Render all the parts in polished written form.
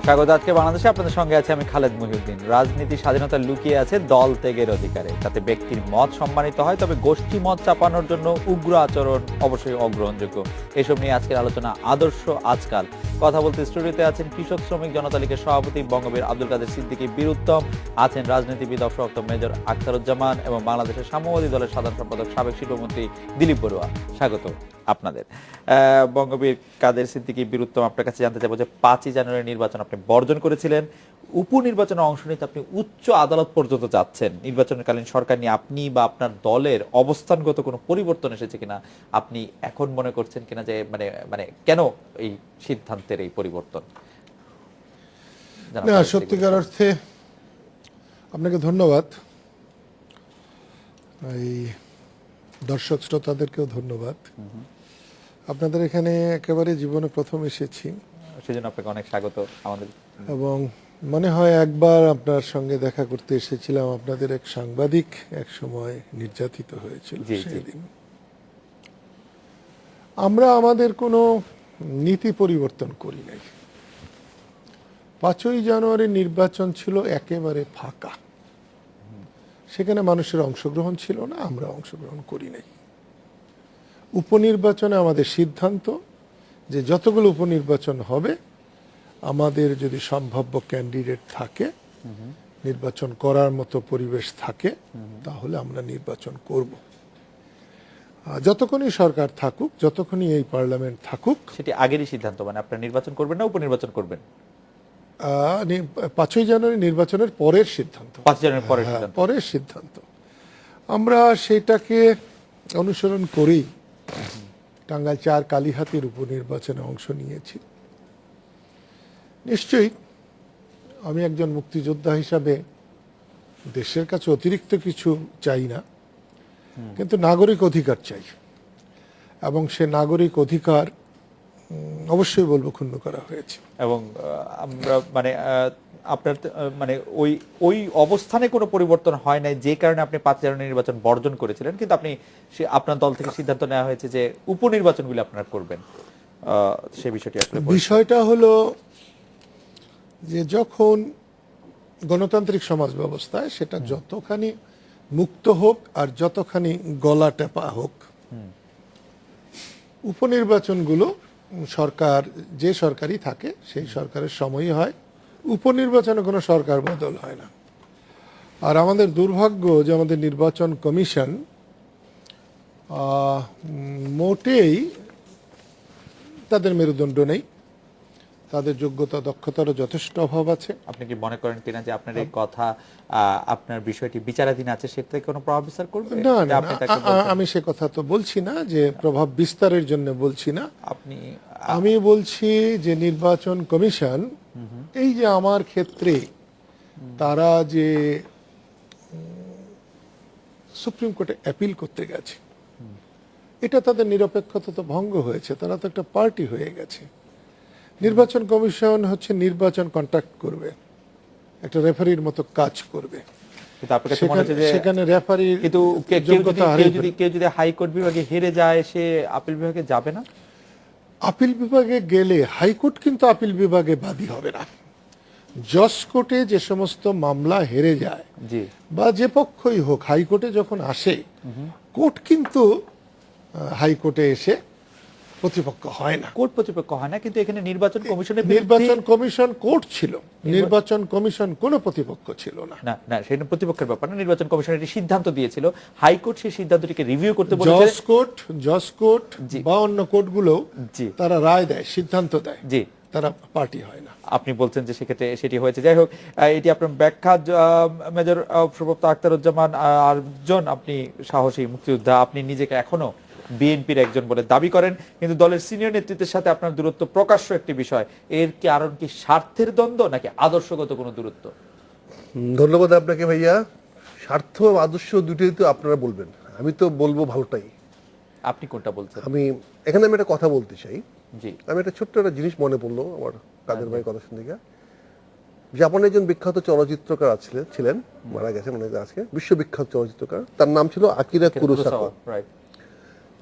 স্বাগত। আজকে বাংলাদেশে আপনাদের সঙ্গে আছে আমি খালেদ মহিউদ্দিন। রাজনীতির স্বাধীনতা লুকিয়ে আছে দল ত্যাগের অধিকারে, তাতে ব্যক্তির মত সম্মানিত হয়, তবে গোষ্ঠী মত চাপানোর জন্য উগ্র আচরণ অবশ্যই অগ্রহণযোগ্য। এসব নিয়ে আজকের আলোচনা আদর্শ আজকাল। কথা বলতে স্টুডিওতে আছেন কৃষক শ্রমিক জনতা লীগের সভাপতি বঙ্গবীর আব্দুল কাদের সিদ্দিকী বীরুত্তম, আছেন রাজনীতিবিদ অবসরপ্রাপ্ত মেজর আখতারুজ্জামান এবং বাংলাদেশের সাম্যবাদী দলের সাধারণ সম্পাদক সাবেক শিল্পমন্ত্রী দিলীপ বড়ুয়া। স্বাগত আপনাদের। বঙ্গবীর কাদের সিদ্দিকী বীরুত্তম, আপনার কাছে জানতে চাইবো যে 5ই জানুয়ারি নির্বাচন আপনি বর্জন করেছিলেন, উপনির্বাচনে অংশ নিতে আপনি উচ্চ আদালত পর্যন্ত যাচ্ছেন। নির্বাচনকালীন সরকার নিয়ে আপনি বা আপনার দলের অবস্থানগত কোনো পরিবর্তন এসেছে কিনা, আপনি এখন মনে করছেন কিনা যে মানে মানে কেন এই সিদ্ধান্তের এই পরিবর্তন? না, সত্যিকার অর্থে আপনাকে ধন্যবাদ, এই দর্শক শ্রোতাদেরকেও ধন্যবাদ। আপনাদের এখানে একেবারে জীবনে প্রথম এসেছি, সেজন্য আপনাকে অনেক স্বাগত আমাদের। এবং মনে হয় একবার আপনার সঙ্গে দেখা করতে এসেছিলাম। আপনাদের এক সাংবাদিক এক সময় নির্যাতিত হয়েছিল সেদিন। আমরা আমাদের কোনো নীতি পরিবর্তন করি নাই। 5ই জানুয়ারি নির্বাচন ছিল একেবারে ফাঁকা, সেখানে মানুষের অংশগ্রহণ ছিল না, আমরা অংশগ্রহণ করি নাই। উপনির্বাচনে আমাদের সিদ্ধান্ত যে যতগুলো উপনির্বাচন হবে, আমাদের যদি সম্ভাব্য ক্যান্ডিডেট থাকে, নির্বাচন করার মতো পরিবেশ থাকে, তাহলে আমরা নির্বাচন করব। যতক্ষণই সরকার থাকুক, যতক্ষণই এই পার্লামেন্ট থাকুক। সেটি আগেরই সিদ্ধান্ত, মানে আপনারা নির্বাচন করবেন না উপনির্বাচন করবেন? 5ই জানুয়ারি নির্বাচনের পরের সিদ্ধান্ত, 5 জানুয়ারি পরের সিদ্ধান্ত। আমরা সেটাকে অনুসরণ করেই টাঙ্গাইল 4 কালীহাতির উপনির্বাচনে অংশ নিয়েছি। নিশ্চয়ই আমি একজন মুক্তিযোদ্ধা হিসাবে দেশের কাছে অতিরিক্ত কিছু চাই না, কিন্তু নাগরিক অধিকার চাই, এবং সে নাগরিক অধিকার অবশ্যই বলবো ক্ষুণ্ণ করা হয়েছে। এবং আমরা মানে আপনার মানে ওই ওই অবস্থানে কোনো পরিবর্তন হয় নাই, যে কারণে আপনি 5 জানুয়ারি নির্বাচন বর্জন করেছিলেন, কিন্তু আপনি আপনার দল থেকে সিদ্ধান্ত নেওয়া হয়েছে যে উপনির্বাচনগুলো আপনারা করবেন। সে বিষয়টি আসলে বিষয়টা হলো যে যখন গণতান্ত্রিক সমাজ ব্যবস্থায় সেটা যতখানি মুক্ত হোক আর যতখানি গলা টেপা হোক, উপনির্বাচনগুলো সরকার যে সরকারই থাকে সেই সরকারের সময়ই হয়। উপনির্বাচনে কোনো সরকার বদল হয় না। আর আমাদের দুর্ভাগ্য যে আমাদের নির্বাচন কমিশন মোটেই তাদের মেরুদণ্ড নেই, তাদের যোগ্যতা দক্ষতারও যথেষ্ট অভাব আছে। আপনি কি মনে করেন কিনা যে আপনার এই কথা আপনার বিষয়টি বিচারাধীন আছে, সেটা কোনো প্রভাব বিস্তার করবে? না, আমি সে কথা তো বলছি না যে প্রভাব বিস্তারের জন্য বলছি না। আমি বলছি যে নির্বাচন কমিশন এই যে আমার ক্ষেত্রে তারা যে সুপ্রিম কোর্টে অ্যাপিল করতে গেছে, এটা তাদের নিরপেক্ষতা তো ভঙ্গ হয়েছে। তারা তো একটা পার্টি হয়ে গেছে। নির্বাচন কমিশন হচ্ছে নির্বাচন কন্ট্যাক্ট করবে, একটা রেফারির মতো কাজ করবে। সেখানে রেফারির কিন্তু কেউ যদি হাইকোর্ট বিভাগে হেরে যায়, সে আপিল বিভাগে যাবে না? আপিল বিভাগে গেলে হাইকোর্ট কিন্তু আপিল বিভাগে বাদী হবে না। জজ কোর্টে যে সমস্ত মামলা হেরে যায় বা যে পক্ষই হোক, হাইকোর্টে যখন আসে, কোর্ট কিন্তু হাইকোর্টে এসে প্রতিপক্ষ হয় না। কোর্ট প্রতিপক্ষ হয় না, কিন্তু এখানে নির্বাচন কমিশন কোর্ট ছিল, নির্বাচন কমিশন কোনো প্রতিপক্ষ ছিল না। না, সেটা প্রতিপক্ষের ব্যাপার না। নির্বাচন কমিশন একটি সিদ্ধান্ত দিয়েছিল, হাইকোর্ট সেই সিদ্ধান্তটিকে রিভিউ করতে বলেছে। জজ কোর্ট বা অন্য কোর্টগুলো তারা রায় দেয়, সিদ্ধান্ত দেয়, তারা পার্টি হয় না। আপনি বলছেন যে সেক্ষেত্রে সেটি হয়েছে। যাই হোক, এটি আপনার ব্যাখ্যা। মেজর অবসরপ্রাপ্ত আখতারুজ্জামান, আরেকজন আপনি সাহসী মুক্তিযোদ্ধা, আপনি নিজেকে এখনো বিএনপির একজন বলে দাবি করেন, কিন্তু দলের সিনিয়র নেতৃত্বের সাথে আপনার দূরত্ব প্রকাশ্য একটি বিষয়। এর কি কারণ কি স্বার্থের দ্বন্দ্ব নাকি আদর্শগত কোনো দূরত্ব? ধন্যবাদ আপনাকে ভাইয়া। স্বার্থ আদর্শ দুটোই তো আপনারা বলবেন, আমি তো বলবো ভালোটাই। আপনি কোনটা বলছেন? আমি একটা কথা বলতে চাই। আমি একটা ছোট্ট একটা জিনিস মনে পড়লো আমার কাদের ভাই কথা শুনতে গিয়ে। জাপানের একজন বিখ্যাত চলচ্চিত্রকার ছিলেন, মারা গেছে মনে হয় আজকে, বিশ্ববিখ্যাত চলচ্চিত্রকার, তার নাম ছিল আকিরা কুরোসাওয়া।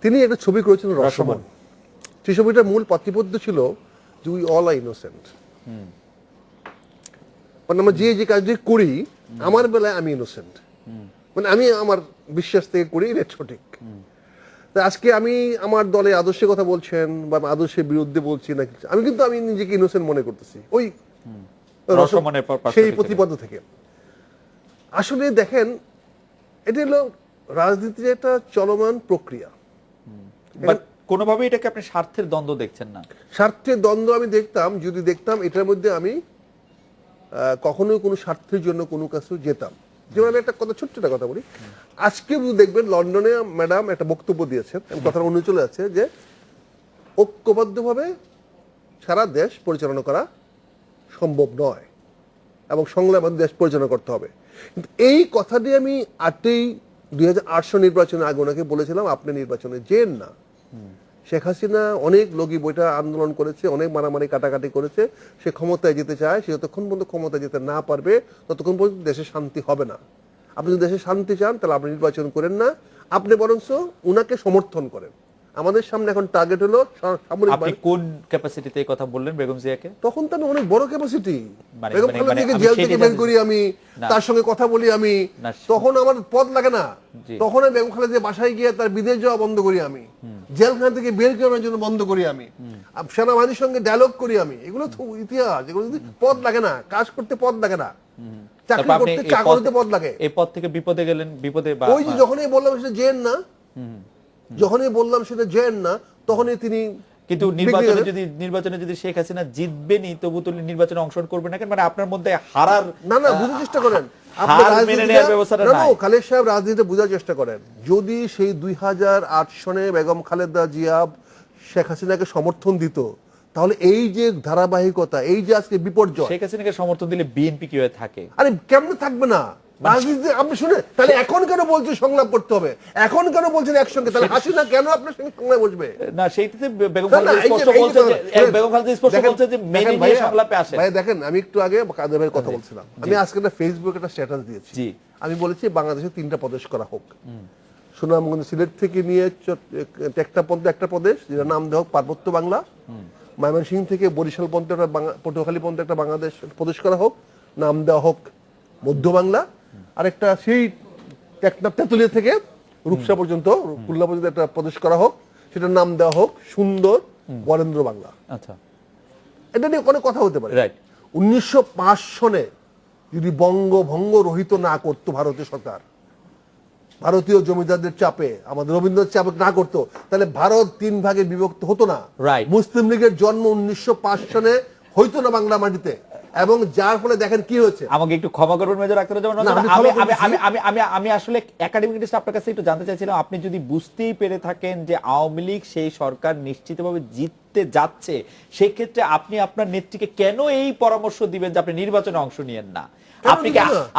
তিনি একটা ছবি করেছিলেন রশমন। সেই ছবিটার মূল পাঠ্যপদ্য ছিল যে উই অল আর ইনোসেন্ট। মানে আমরা যে কাজটি করি, আমার বেলায় আমি ইনোসেন্ট, মানে আমি আমার বিশ্বাস থেকে করি এটা সঠিক। তা আজকে আমি আমার দলে আদর্শের কথা বলছেন বা আদর্শের বিরুদ্ধে বলছি না, আমি কিন্তু আমি নিজেকে ইনোসেন্ট মনে করতেছি ওই সেই প্রতিপাদ্য থেকে। আসলে দেখেন, এটা হলো রাজনীতির একটা চলমান প্রক্রিয়া। কোনোভাবে এটাকে আপনি স্বার্থের দ্বন্দ্ব দেখছেন না? স্বার্থের দ্বন্দ্ব আমি দেখতাম, যদি দেখতাম এটার মধ্যে আমি কখনোই কোনো স্বার্থের জন্য কোনো কাছে যেতাম। যেমন আমি একটা কথা, ছোট্ট একটা কথা বলি, আজকে দেখবেন লন্ডনে ম্যাডাম একটা বক্তব্য দিয়েছেন, কথার অনুযায়ী চলে আছে যে ঐক্যবদ্ধভাবে সারা দেশ পরিচালনা করা সম্ভব নয় এবং সংলাপে দেশ পরিচালনা করতে হবে। কিন্তু এই কথাটি আমি 2008 নির্বাচনের আগে ওনাকে বলেছিলাম, আপনি নির্বাচনে যেন না। শেখ হাসিনা অনেক লোকই বইটা আন্দোলন করেছে, অনেক মারামারি কাটাকাটি করেছে, সে ক্ষমতায় যেতে চায়, সে যতক্ষণ পর্যন্ত ক্ষমতায় যেতে না পারবে ততক্ষণ পর্যন্ত দেশে শান্তি হবে না। আপনি যদি দেশে শান্তি চান তাহলে আপনি নির্বাচন করেন না, আপনি বরঞ্চ উনাকে সমর্থন করেন। আমাদের সামনে এখন টার্গেট হলো সামরিক। আপনি কোন ক্যাপাসিটিতে এই কথা বললেন বেগম জিয়াকে? তখন তো আমি অনেক বড় ক্যাপাসিটি, বেগম খালেদাকে জেল থেকে বের করি আমি, তার সঙ্গে কথা বলি আমি, তখন আমার পদ লাগে না। তখন আমি বেগম খালেদা বাসায় গিয়ে তার বিদেশ যাওয়া বন্ধ করি আমি, জেলখানা থেকে বের করার জন্য বন্ধ করি আমি, সেনাবাহিনীর সঙ্গে ডায়লগ করি আমি। এগুলো তো ইতিহাস, এগুলো যদি পদ লাগে না, কাজ করতে পদ লাগে না, চাকরি করতে চাকরিতে পদ লাগে। এই পদ থেকে বিপদে গেলেন, বিপদে ওই যে যখনই বললাম সেটা জেন না, যখনই বললাম সেটা জেন না, তখনই তিনি। কিন্তু নির্বাচনে যদি শেখ হাসিনা জিতবেনই, তবু তো নির্বাচনে অংশগ্রহণ করবেন না কেন? মানে আপনার মধ্যে হারার না বুঝার চেষ্টা করেন, খালেদ সাহেব রাজনীতিতে বোঝার চেষ্টা করেন। যদি সেই 2008 সনে বেগম খালেদা জিয়া শেখ হাসিনাকে সমর্থন দিত, তাহলে এই যে ধারাবাহিকতা, এই যে আজকে বিপর্যয়। শেখ হাসিনাকে সমর্থন দিলে বিএনপি কিভাবে থাকে? আরে কেমনে থাকবে না রাজনীতি? আপনি শুনে তাহলে এখন কেন বলছেন সংলাপ করতে হবে, এখন কেন বলছেন একসঙ্গে? তাহলে হাসিনা কেন আপনার সঙ্গে সংলাপে বসবে না? সেইটাতে বেগম খালেদা স্পষ্ট বলছে যে, বেগম খালেদা স্পষ্ট বলছে যে মেনে নিয়ে সংলাপে আসে। ভাই দেখেন, আমি একটু আগে কাদের ভাইয়ের কথা বলছিলাম, আমি আজকে একটা ফেসবুকে একটা স্ট্যাটাস দিয়েছি। আমি বলেছি বাংলাদেশে 3টা প্রদেশ করা হোক, সুনামগঞ্জ সিলেট থেকে নিয়ে একটা প্রদেশ, যেটা নাম দেওয়া হোক পার্বত্য বাংলা, ময়মনসিংহ থেকে বরিশাল পর্যন্ত একটা পটুয়াখালী পর্যন্ত একটা বাংলাদেশ প্রদেশ করা হোক, নাম দেওয়া হোক মধ্য বাংলা, আরেকটা সেই টেকনাফ তেতুলিয়া থেকে রূপসা পর্যন্ত, খুলনা পর্যন্ত একটা প্রদেশ করা হোক, সেটার নাম দেওয়া হোক সুন্দর বরেন্দ্র বাংলা। আচ্ছা, এটা নিয়ে অনেক কথা হতে পারে। 1905 সনে যদি বঙ্গভঙ্গ রহিত না করতো ভারতীয় সরকার, ভারতীয় জমিদারদের চাপে, আমাদের রবীন্দ্রনাথ চাপে না করতো, তাহলে ভারত 3 ভাগে বিভক্ত হতো না। মুসলিম লীগের জন্ম 1905 সনে হইতো না বাংলা মাটিতে, এবং যার ফলে দেখেন কি হয়েছে। আমাকে একটু ক্ষমা করবেন মেজর আখতারুজ্জামান, আমি আসলে একাডেমিক আপনার কাছে একটু জানতে চাইছিলাম, আপনি যদি বুঝতেই পেরে থাকেন যে আওয়ামী লীগ সেই সরকার নিশ্চিতভাবে জিততে যাচ্ছে, সেই ক্ষেত্রে আপনি আপনার নেত্রীকে কেন এই পরামর্শ দিবেন যে আপনি নির্বাচনে অংশ নিয়েন না?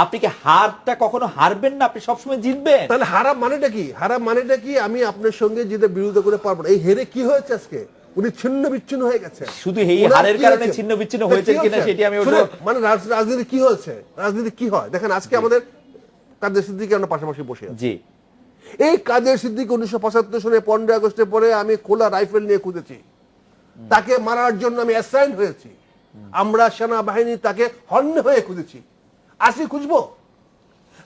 আপনি কি হারটা কখনো হারবেন না, আপনি সবসময় জিতবেন? তাহলে হারা মানেটা কি? হারা মানেটা কি? আমি আপনার সঙ্গে যেটা বিরোধিতা করে পারবো না। এই হেরে কি হয়েছে আজকে? উনি ছিন্ন বিচ্ছিন্ন হয়ে গেছে। শুধু এই হারের কারণে ছিন্ন বিচ্ছিন্ন হয়েছে কিনা সেটি আমি মানে রাজনীতি কি হয়েছে, রাজনীতি কি হয় দেখেন। আজকে আমাদের কাদের সিদ্দিকী আমরা পাশাপাশি বসে আছি। জি, এই কাদের সিদ্দিকী 1975 সনে 15 আগস্টের পরে আমি খোলা রাইফেল নিয়ে খুঁজেছি, তাকে মারার জন্য আমি অ্যাসাইন হয়েছি, আমরা সেনাবাহিনী তাকে হন্য হয়ে খুঁজেছি। আসি খুঁজবো?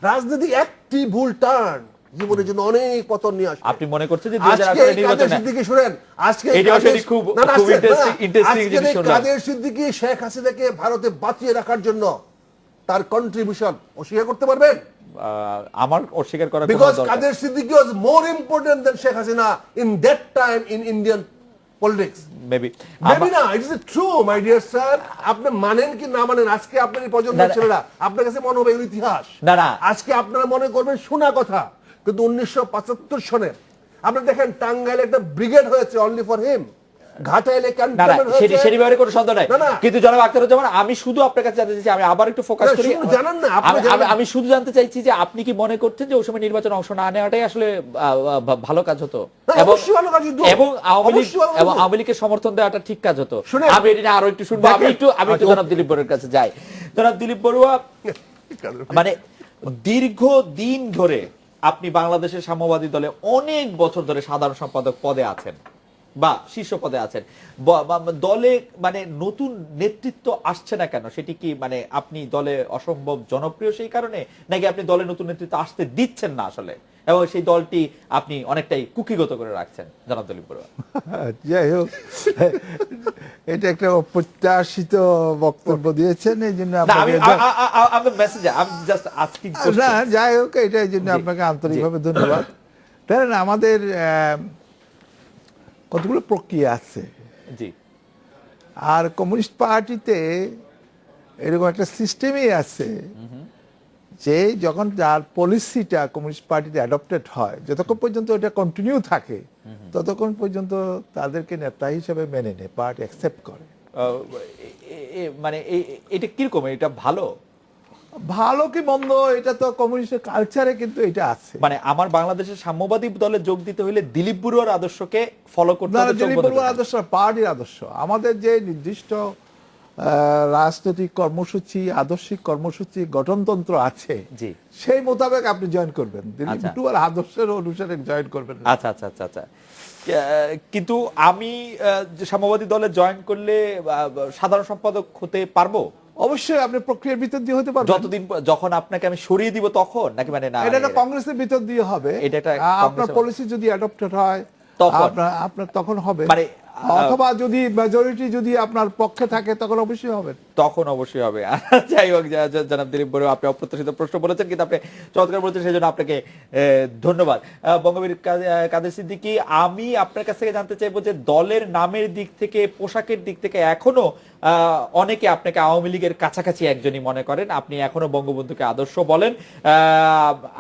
রাজনীতি একটি ভুল টার্ন জীবনের জন্য অনেক পতন নিয়ে আসে। আপনি মনে করছেন যে 2018 নির্বাচনে সিদ্দিকী শুনেন, আজকে খুব ইন্টারেস্টিং জিনিস শুনলাম, কাদের সিদ্দিকী শেখ হাসিনাকে ভারতে বাঁচিয়ে রাখার জন্য তার কন্ট্রিবিউশন অস্বীকার করতে পারবেন? আমার অস্বীকার করার কোনো দরকার নেই, because Kader Siddiqui was more important than Sheikh Hasina in that time in Indian politics. Maybe না, it is true my dear sir. আপনি মানেন কি না মানেন, আজকে আপনার প্রজন্মের ছেলেরা আপনার কাছে মনে হবে ইতিহাস, না আজকে আপনারা মনে করবেন শোনা কথা। কিন্তু 1975 সনে আপনারা দেখেন টাঙ্গাইলে একটা ব্রিগেড হয়েছে অনলি ফর হিম, ঘাটাইলে ক্যান্টনমেন্ট হয়েছে, সেটি ব্যাপারে কোনো সন্দেহ নাই। কিন্তু জনাব আখতারুজ্জামান, আমি শুধু আপনার কাছে জানতে চাইছি, আমি আবার একটু ফোকাস করি, জানেন না আমি শুধু জানতে চাইছি যে আপনি কি মনে করছেন যে ওই সময় নির্বাচনে অংশ না নেওয়াটাই আসলে ভালো কাজ হতো এবং আওয়ামী লীগের সমর্থন দেওয়াটা ঠিক কাজ হতো? আমি এটা আরো একটু শুনবো। আমি একটু জনাব দিলীপ বড়ুয়ার কাছে যাই। জনাব দিলীপ বড়ুয়া, মানে দীর্ঘ দিন ধরে আপনি বাংলাদেশের সাম্যবাদী দলে অনেক বছর ধরে সাধারণ সম্পাদক পদে আছেন, বা শীর্ষ পদে আছেন, দলে মানে নতুন নেতৃত্ব আসছে না কেন? সেটি কি মানে আপনি দলে অসম্ভব জনপ্রিয় সেই কারণে, নাকি আপনি দলে নতুন নেতৃত্ব আসতে দিচ্ছেন না আসলে, এবং সেই দলটি আপনি অনেকটাই কুকিগত করে রাখছেন? জনাব দলীপ বড়ুয়া। যাই হোক, এটা একটা অপ্রত্যাশিত বক্তব্য দিয়েছেন, এই জন্য না, যাই হোক, এটা এই জন্য আপনাকে আন্তরিকভাবে ধন্যবাদ। তাই না, আমাদের কতগুলো প্রক্রিয়া আছে, জি, আর কমিউনিস্ট পার্টিতে এরকম একটা সিস্টেমই আছে যে যখন যার পলিসিটা কমিউনিস্ট পার্টিতে অ্যাডপ্টেড হয়, যতক্ষণ পর্যন্ত এটা কন্টিনিউ থাকে ততক্ষণ পর্যন্ত তাদেরকে নেতা হিসেবে মেনে নেয়, পার্টি অ্যাকসেপ্ট করে। মানে এটা কিরকম, এটা ভালো ভালো কি মন্দ এটা তো কমিউনিস্টের কালচারে কিন্তু এটা আছে। মানে আমার বাংলাদেশের সাম্যবাদী দলে যোগ দিতে হলে দিলীপ বড়ুয়ার আদর্শকে ফলো করতে হবে? দিলীপ বড়ুয়ার আদর্শ পার্টির আদর্শ, আমাদের যে নির্দিষ্ট রাজনৈতিক কর্মসূচি, আদর্শিক কর্মসূচি, গঠনতন্ত্র আছে, জি, সেই মোতাবেক আপনি জয়েন করবেন, দিলীপ বড়ুয়ার আদর্শের অনুসারে জয়েন করবেন। আচ্ছা আচ্ছা আচ্ছা আচ্ছা। কিন্তু আমি সাম্যবাদী দলে জয়েন করলে সাধারণ সম্পাদক হতে পারবো? অবশ্যই আপনি প্রক্রিয়ার ভিতর দিয়ে হতে পারবেন। যতদিন, যখন আপনাকে আমি সরিয়ে দিব তখন, নাকি? মানে না, এটা কংগ্রেসের ভিতর দিয়ে হবে, আপনার পলিসি যদি অ্যাডপ্টেড হয় আপনার তখন হবে, মানে অথবা যদি মেজরিটি যদি আপনার পক্ষে থাকে তখন অবশ্যই হবে, তখন অবশ্যই হবে। যাই হোক, জনাব দিলীপ বড়ুয়া, আপনি অপ্রত্যাশিত প্রশ্ন বলেছেন, কিন্তু আপনি চমৎকার বলেছেন, সেই জন্য আপনাকে ধন্যবাদ। বঙ্গবীর কাদের সিদ্দিকী, আমি আপনার কাছ থেকে জানতে চাইবো যে দলের নামের দিক থেকে, পোশাকের দিক থেকে এখনো অনেকে আপনাকে আওয়ামী লীগের কাছাকাছি একজনই মনে করেন, আপনি এখনো বঙ্গবন্ধুকে আদর্শ বলেন,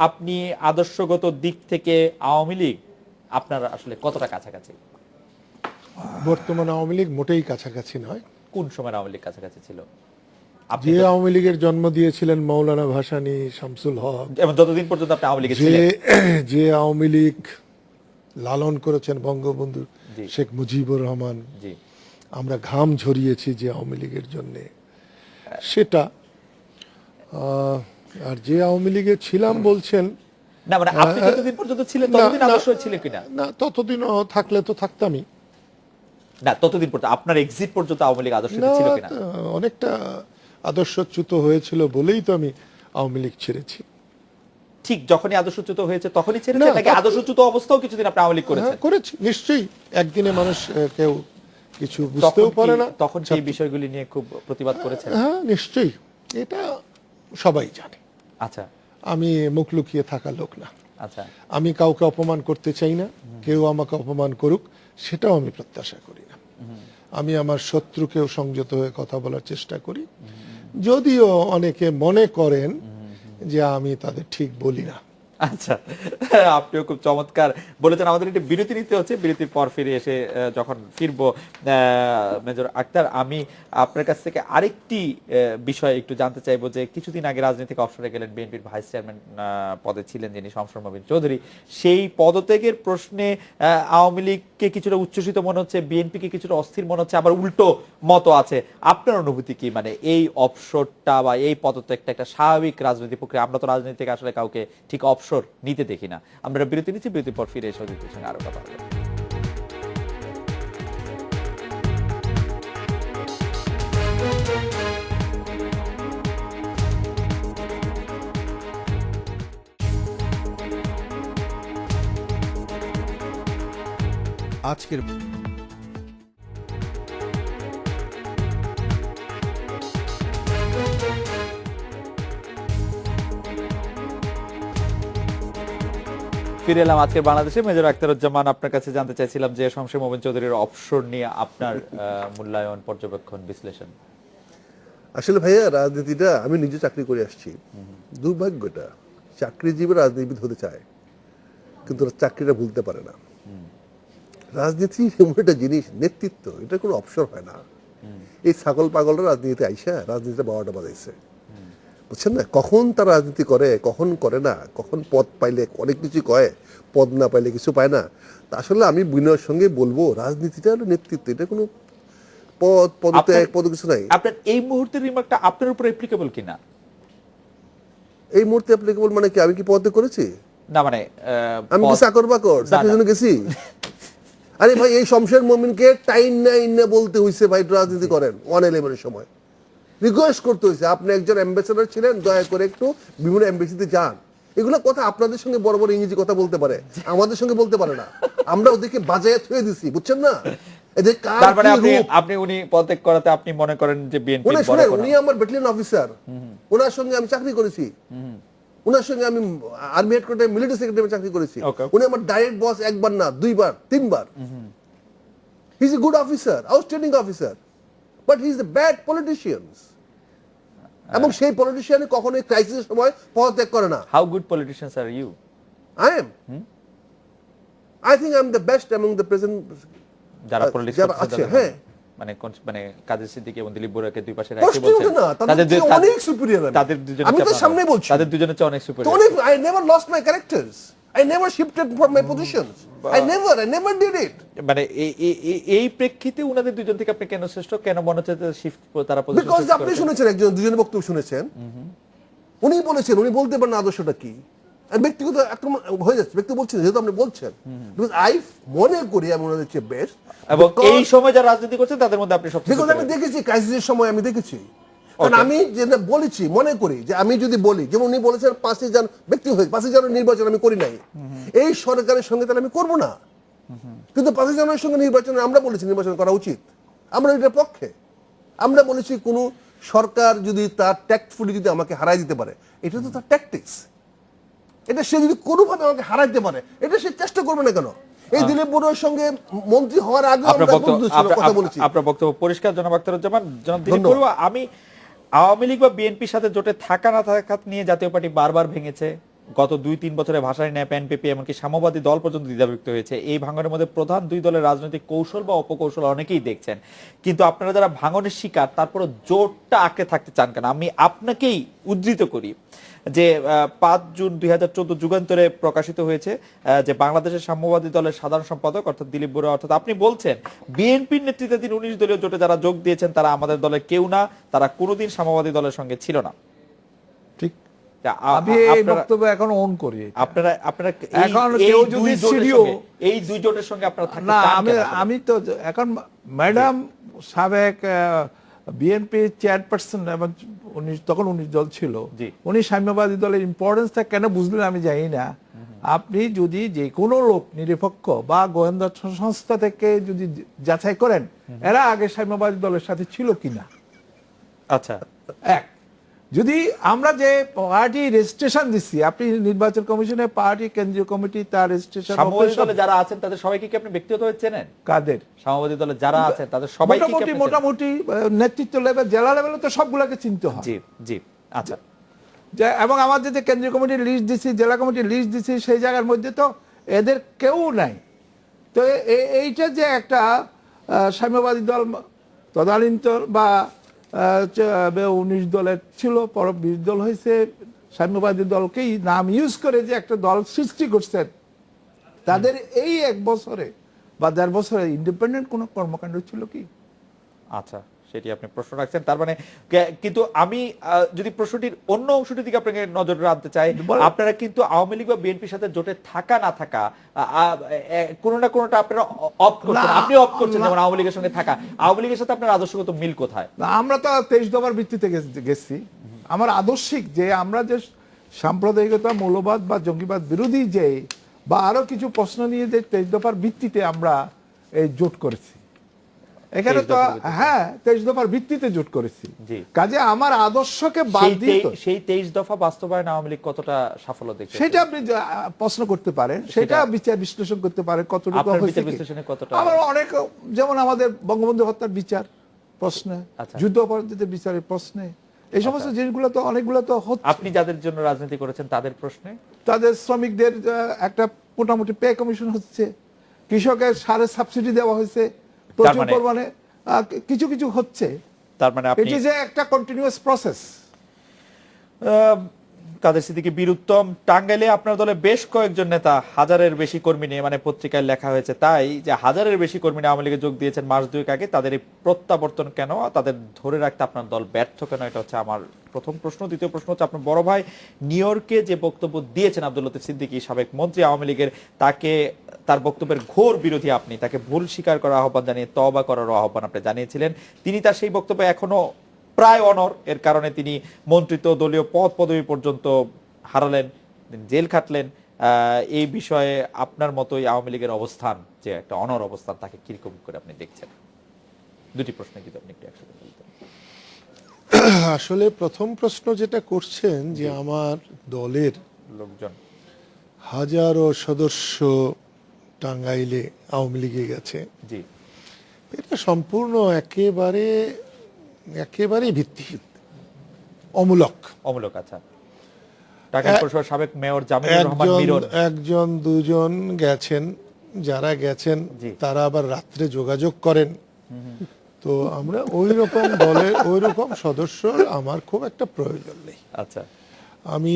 আপনি আদর্শগত দিক থেকে আওয়ামী লীগ আপনার আসলে কতটা কাছাকাছি? বর্তমান আওয়ামী লীগ মোটেই কাছাকাছি নয়। কোন সময় আওয়ামী লীগ কাছাকাছি ছিল? যে আওয়ামী লীগের জন্ম দিয়েছিলেন মৌলানা ভাসানী, শামসুল হক, এবং যতদিন পর্যন্ত আপনি আওয়ামী লীগে ছিলেন, যে আওয়ামী লীগ লালন করেছেন বঙ্গবন্ধু শেখ মুজিবুর রহমান, আমরা ঘাম ঝরিয়েছি যে আওয়ামী লীগের জন্য, সেটা। আর যে আওয়ামী লীগে ছিলাম বলছেন, না মানে আপনি যতদিন পর্যন্ত ছিলেন ততদিন আদর্শ ছিল কিনা? না, ততদিনও থাকলে তো থাকতামই না, ততদিন পর্যন্ত আপনার এক্সিট পর্যন্ত আওয়ামী লীগ আদর্শ ছিল কিনা? অনেকটা আদর্শচ্যুত হয়েছিল বলেই তো আমি আওয়ামী লীগ ছেড়েছি। ঠিক যখনই আদর্শচ্যুত হয়েছে তখনই ছেড়েছেন, নাকি আদর্শচ্যুত অবস্থাও কিছুদিন আপনি আওয়ামী লীগ করেছেন? করেছি, নিশ্চয়ই। একদিনে মানুষ কেউ কিছু বুঝতেও পারে না, তখন সেই বিষয়গুলি নিয়ে খুব প্রতিবাদ করেছেন? হ্যাঁ, নিশ্চয়ই, এটা সবাই জানে। আচ্ছা, আমি মুখ লুকিয়ে থাকা লোক না। আচ্ছা, আমি কাউকে অপমান করতে চাই না, কেউ আমাকে অপমান করুক সেটাও আমি প্রত্যাশা করি না। আমি আমার শত্রুকেও সংযত হয়ে কথা বলার চেষ্টা করি, যদিও অনেকে মনে করেন যে আমি তাদের ঠিক বলি না। আচ্ছা, আপনিও খুব চমৎকার বলেছেন। আমাদের একটি বিরতি নিতে হচ্ছে, বিরতির পর ফিরে এসে যখন ফিরবো, মেজর আক্তার, আমি আপনার কাছ থেকে আরেকটি বিষয় একটু জানতে চাইবো যে কিছুদিন আগে রাজনীতি থেকে অবসরে গেলেন, বিএনপির ভাইস চেয়ারম্যান পদে ছিলেন যিনি, শামসুর মবিন চৌধুরী, সেই পদত্যাগের প্রশ্নে আওয়ামী লীগকে কিছুটা উচ্ছ্বসিত মনে হচ্ছে, বিএনপিকে কিছুটা অস্থির মনে হচ্ছে, আবার উল্টো মত আছে। আপনার অনুভূতি কি? মানে এই অবসরটা বা এই পদত্যাগটা একটা স্বাভাবিক রাজনৈতিক প্রক্রিয়া? আমরা তো রাজনীতি থেকে আসলে কাউকে ঠিক অবসর নিতে দেখি না। আমরা বিরতি নিচ্ছি, বিরতির পর ফিরে এসে অজিতের সঙ্গে আরো কথা হবে। আজকের ফিরে এলাম আজকের বাংলাদেশে। মেজর আখতারুজ্জামান, আপনার কাছে জানতে চাইছিলাম যে শামসুর মবিন চৌধুরীর অবসর নিয়ে আপনার মূল্যায়ন, পর্যবেক্ষণ, বিশ্লেষণ। আসলে ভাইয়া, রাজনীতিটা, আমি নিজে চাকরি করে আসছি, দুর্ভাগ্যটা চাকরিজীবী রাজনীতিবিদ হতে চায় কিন্তু চাকরিটা ভুলতে পারে না। রাজনীতি এমন একটা জিনিস, নেতৃত্ব, এটা কোনো অবসর হয় না। এই ছাগল পাগলরা রাজনীতিতে আইসা রাজনীতিটা 12টা বাজাইছে, বুঝছেন না? কখন তারা রাজনীতি করে, কখন করে না, কখন পদ পাইলে অনেক কিছু কয়, পদ না পাইলে কিছু পায় না। তা আসলে আমি বিনয়ের সঙ্গে বলবো, রাজনীতিটা হলো নেতৃত্ব, এটা কোনো পদ পদত্যাগ পদ কিছু নাই। আপনার এই মুহূর্তের রিমার্কটা আপনার উপর অ্যাপ্লিকেবল কিনা? এই মুহূর্তে অ্যাপ্লিকেবল মানে কি? আমি কি পদে করেছি? না মানে আমি কি চাকর বাকর চাকরির জন্য গেছি? আরে ভাই এই শমশের মোমিনকে টাইম না বলতে হইছে ভাই রাজনীতি করেন 111 এর সময়, রিকোয়েস্ট করতে হয়েছে, আপনি একজন অ্যাম্বাসেডর ছিলেন, দয়া করে একটু বিভিন্ন এমবেসিতে যান। এগুলো কথা আপনাদের সঙ্গে বড় বড় ইংরেজি কথা বলতে পারে, আমাদের সঙ্গে বলতে পারে না। আমরা ওদেরকে বাজায় থুয়ে দিছি, বুঝছেন না? এদের কার তারপরে কি আপনি রূপ। আপনি উনি পদত্যাগ করাতে আপনি মনে করেন যে বিএনপি উনি বড় শুনেন, কোনো উনি আমার ব্যাটালিয়ন অফিসার, ওনার সঙ্গে আমি চাকরি করেছি, ওনার সঙ্গে আমি আর্মি হেডকোয়ার্টারে মিলিটারি সেক্রেটারি চাকরি করেছি। Okay. উনি আমার ডাইরেক্ট বস, একবার না, দুইবার, তিনবার। He is a good officer, outstanding officer, but he is a bad politician. এবং সেই পলিটিশিয়ান কখনোই ক্রাইসিসের সময় পদত্যাগ করে না। How good politicians are you? I think I'm the best among the present যারা পলিটিক্স যারা আছে, হ্যাঁ। মানে কাদের সিদ্দিকী এবং দিলীপ বড়ুয়াকে দুই পাশে প্রশ্ন রেখে বলছেন ওঠে না, তাদের চেয়ে অনেক superior আমি। তাদের দুজনের আমি চেয়ে তো আপনারা- সামনে বলছি। তাদের দুজনের চেয়ে অনেক তো সুপারিয়র। অনেক, I never lost my characters. I never shifted from my positions. I never did it. মানে এই প্রেক্ষিতে উনাদের দুজন থেকে আপনি কেন শ্রেষ্ঠ, কেন মনে হচ্ছে যে শিফট তারা পজিশন Because শিফট আপনি করেছেন? শুনেছেন, একজন দুজনের বক্তব্য শুনেছেন, উনি বলেছেন, উনি বলতে পারেন আদর্শটা কি। আর ব্যক্তিগত আক্রমণ হয়ে যাচ্ছে, ব্যক্তি বলছেন যেহেতু আপনি বলছেন, because I মনে করি আমি ওনাদের চেয়ে বেস্ট। এবং এই সময় যারা রাজনীতি করছেন তাদের মধ্যে আপনি সবচেয়ে বিকজ আমি দেখেছি ক্রাইসিসের সময়, আমি দেখেছি। কারণ আমি যেটা বলেছি, মনে করি যে আমি যদি বলি, যেমন উনি বলেছেন 5 জন ব্যক্তি হয়ে 5 জনের নির্বাচন আমি করি নাই, এই সরকারের সঙ্গে তাহলে আমি করবো না। কিন্তু 5 জনের সঙ্গে নির্বাচন আমরা বলেছি নির্বাচন করা উচিত, আমরা এটার পক্ষে। আমরা বলেছি কোন সরকার যদি তার ট্যাক্টফুলি যদি আমাকে হারাই দিতে পারে, এটা তো তার ট্যাকটিক্স, এটা সে যদি কোনোভাবে আমাকে হারাইতে পারে, এটা সে চেষ্টা করবে না কেন? এই দিলীপ বড়ুয়ার সঙ্গে মন্ত্রী হওয়ার আগে আপনার আমরা বক্তব্য বন্ধু ছিল, কথা বলেছি। আপনার বক্তব্য পরিষ্কার জনাব আখতারুজ্জামান। জনাব দিলীপ ধন্যবাদ। বড়ুয়া, আমি আওয়ামী লীগ বা বিএনপির সাথে জোটে থাকা না থাকা নিয়ে জাতীয় পার্টি বারবার ভেঙেছে। গত 2-3 বছরে ভাষায় ন্যাপ, এনপিপি, এমনকি সাম্যবাদী দল পর্যন্ত দ্বিধাবিভক্ত হয়েছে। এই ভাঙনের মধ্যে প্রধান দুই দলের রাজনৈতিক কৌশল বা অপকৌশল অনেকেই দেখছেন, কিন্তু আপনারা যারা ভাঙনের শিকার তারপরে জোটটা আঁকড়ে থাকতে চান কেন? আমি আপনাকেই উদ্ধৃত করি যে 5 জুন 2014 যুগান্তরে প্রকাশিত হয়েছে যে বাংলাদেশের সাম্যবাদী দলের সাধারণ সম্পাদক অর্থাৎ দিলীপ বড়ুয়া, অর্থাৎ আপনি বলছেন বিএনপির নেতৃত্বাধীন 19 দলীয় জোটে যারা যোগ দিয়েছেন তারা আমাদের দলের কেউ না, তারা কোনোদিন সাম্যবাদী দলের সঙ্গে ছিল না। ঠিক, তা আমি এই বক্তব্য এখন অন করি। আপনারা এখন এই কেউ দুই যদি জোটের সিরিও সঙ্গে- এই দুই জোটের সঙ্গে আপনারা থাকতে না, চান কেন আসলে? আমি তো এখন ম্যাডাম সাবেক বিএনপি চেয়ারপারসন এবং তখন 19 দল ছিল, জি। উনি সাম্যবাদী দলের ইম্পর্টেন্সটা কেন বুঝলেন আমি জানি না। আপনি যদি যে কোনো লোক নিরপেক্ষ বা গোয়েন্দা সংস্থা থেকে যদি যাচাই করেন এরা আগে সাম্যবাদী দলের সাথে ছিল কিনা। আচ্ছা, এক, যদি আমরা যে পার্টি রেজিস্ট্রেশন দিচ্ছি, আপনি নির্বাচন কমিশনে পার্টি কেন্দ্রীয় কমিটি তার রেজিস্ট্রেশন সাম্যবাদী দলে যারা আছেন তাদের সবাইকে কি আপনি ব্যক্তিগতভাবে চেনেন? কাদের সাম্যবাদী দলে যারা আছেন তাদের সবাইকে কি আপনি চেনেন? মোটামুটি নেতৃত্ব লেভেল, জেলা লেভেলে তো সবগুলোকে চিনতে হয়। জি জি, আচ্ছা। যে এবং আমাদের যে কেন্দ্রীয় কমিটির লিস্ট দিছি, জেলা কমিটির লিস্ট দিছি, সেই জায়গার মধ্যে তো এদের কেউ নাই। তো এইটা যে একটা সাম্যবাদী দল তদানীন্তন দল বা 19 দলের ছিল, পর 20 দল হয়েছে, সাম্যবাদী দলকেই নাম ইউজ করে যে একটা দল সৃষ্টি করছেন, তাদের এই 1 বছরে বা 1.5 বছরে ইন্ডিপেন্ডেন্ট কোনো কর্মকাণ্ড ছিল কি? আচ্ছা, সেটি আপনি প্রশ্ন রাখছেন। তার মানে কিন্তু আমি যদি প্রশ্নটির অন্য অংশটির দিকে আপনাকে নজরে আনতে চাই, আপনারা কিন্তু আওয়ামী লীগ বা বিএনপির সাথে জোটে থাকা না থাকা কোনো না কোনোটা আপনারা অপ্ট করছেন, আপনি অপ্ট করছেন, যেমন আওয়ামী লীগের সঙ্গে থাকা। আওয়ামী লীগের সাথে আপনার আদর্শগত মিল কোথায়? না, আমরা তো 23 দফার ভিত্তিতে গেছি। আমার আদর্শিক যে আমরা যে সাম্প্রদায়িকতা, মৌলবাদ বা জঙ্গিবাদ বিরোধী যে বা আরো কিছু প্রশ্ন নিয়ে যে 23 দফার ভিত্তিতে আমরা এই জোট করেছি। এখানে তো 23 দফার ভিত্তিতে জোট করেছি। কাজে আমার আদর্শকে বাদ দিয়ে সেই 23 দফা বাস্তবায়ন আওয়ামী লীগ কতটা সাফল্য দেখছে সেটা আপনি প্রশ্ন করতে পারেন, সেটা বিচার বিশ্লেষণ করতে পারেন কতটুকু আপনার হয়েছে। বিচার বিশ্লেষণে কতটা? আমার অনেক, যেমন আমাদের বঙ্গবন্ধু হত্যার বিচার প্রশ্নে, যুদ্ধ অপরাধীদের বিচারের প্রশ্নে, এই সমস্ত জিনিসগুলো তো অনেকগুলো তো হচ্ছে। আপনি যাদের জন্য রাজনীতি করেছেন তাদের প্রশ্নে, তাদের শ্রমিকদের একটা মোটামুটি পে কমিশন হচ্ছে, কৃষকের সারের সাবসিডি দেওয়া হয়েছে প্রচুর পরিমাণে, কিছু কিছু হচ্ছে। তার মানে আপনি এটি যে একটা কন্টিনিউয়াস প্রসেস। কাদের সিদ্দিকী বীর উত্তম, টাঙ্গাইলে আপনার দলে বেশ কয়েকজন নেতা, 1000-এর বেশি কর্মী নিয়ে, মানে পত্রিকায় লেখা হয়েছে তাই যে 1000-এর বেশি কর্মী নিয়ে আওয়ামী লীগে যোগ দিয়েছেন মাস 2 আগে, তাদের এই প্রত্যাবর্তন কেন, তাদের ধরে রাখতে আপনার দল ব্যর্থ কেন, এটা হচ্ছে আমার প্রথম প্রশ্ন। দ্বিতীয় প্রশ্ন হচ্ছে, আপনার বড় ভাই নিউ ইয়র্কে যে বক্তব্য দিয়েছেন আব্দুল লতিফ সিদ্দিকী, সাবেক মন্ত্রী আওয়ামী লীগের, তার বক্তব্যের ঘোর বিরোধী আপনি, তাকে ভুল স্বীকার করার আহ্বান জানিয়ে তওবা করার আহ্বান আপনি জানিয়েছিলেন। তিনি তার সেই বক্তব্যে এখনো প্রায় অনর, এর কারণে তিনি মন্ত্রিত্ব, দলীয় পদ পদবি পর্যন্ত হারালেন, জেল খাটলেন। এই বিষয়ে আপনার মতোই আওয়ামী লীগের অবস্থান, যে একটা অনর অবস্থান, তাকে কিরকম করে আপনি দেখছেন? দুটি প্রশ্ন কিন্তু আপনি একটু একসাথে বলতেন। আসলে প্রথম প্রশ্ন যেটা করছেন যে আমার দলের লোকজন হাজারো সদস্য টাঙ্গাইলে আওয়ামী লীগে গেছে, জি, এটা সম্পূর্ণ একেবারে ভিত্তিহীন, অমূলক। আচ্ছা, টাঙ্গাইল পৌরসভার সাবেক মেয়র জামিলুর রহমান মিরন একজন দুজন গেছেন, যারা গেছেন তারা আবার রাত্রে যোগাযোগ করেন। তো আমরা ওই রকম দলের ওই রকম সদস্য আমার খুব একটা প্রয়োজন নেই। আচ্ছা, আমি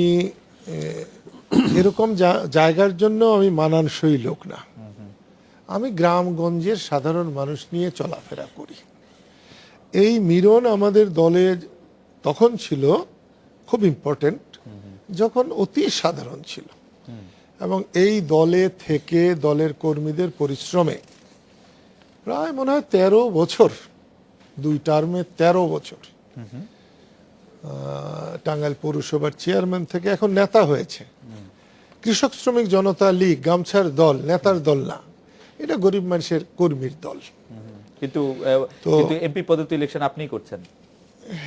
এরকম জায়গার জন্য আমি মানানসই লোক না। আমি গ্রামগঞ্জের সাধারণ মানুষ নিয়ে চলাফেরা করি। এই মিরন আমাদের দলে তখন ছিল খুব ইম্পর্টেন্ট, যখন অতি সাধারণ ছিল, এবং এই দলে থেকে দলের কর্মীদের পরিশ্রমে প্রায় মনে হয় 13 বছর, 2 টার্মে 13 বছর টাঙ্গাইল পৌরসভার চেয়ারম্যান থেকে এখন নেতা হয়েছে। কৃষক শ্রমিক জনতা লীগ, গামছার দল, নেতার দল না, এটা গরিব মানুষের কর্মীর দল। কিন্তু এমপি পদে তো ইলেকশন আপনিই করছেন।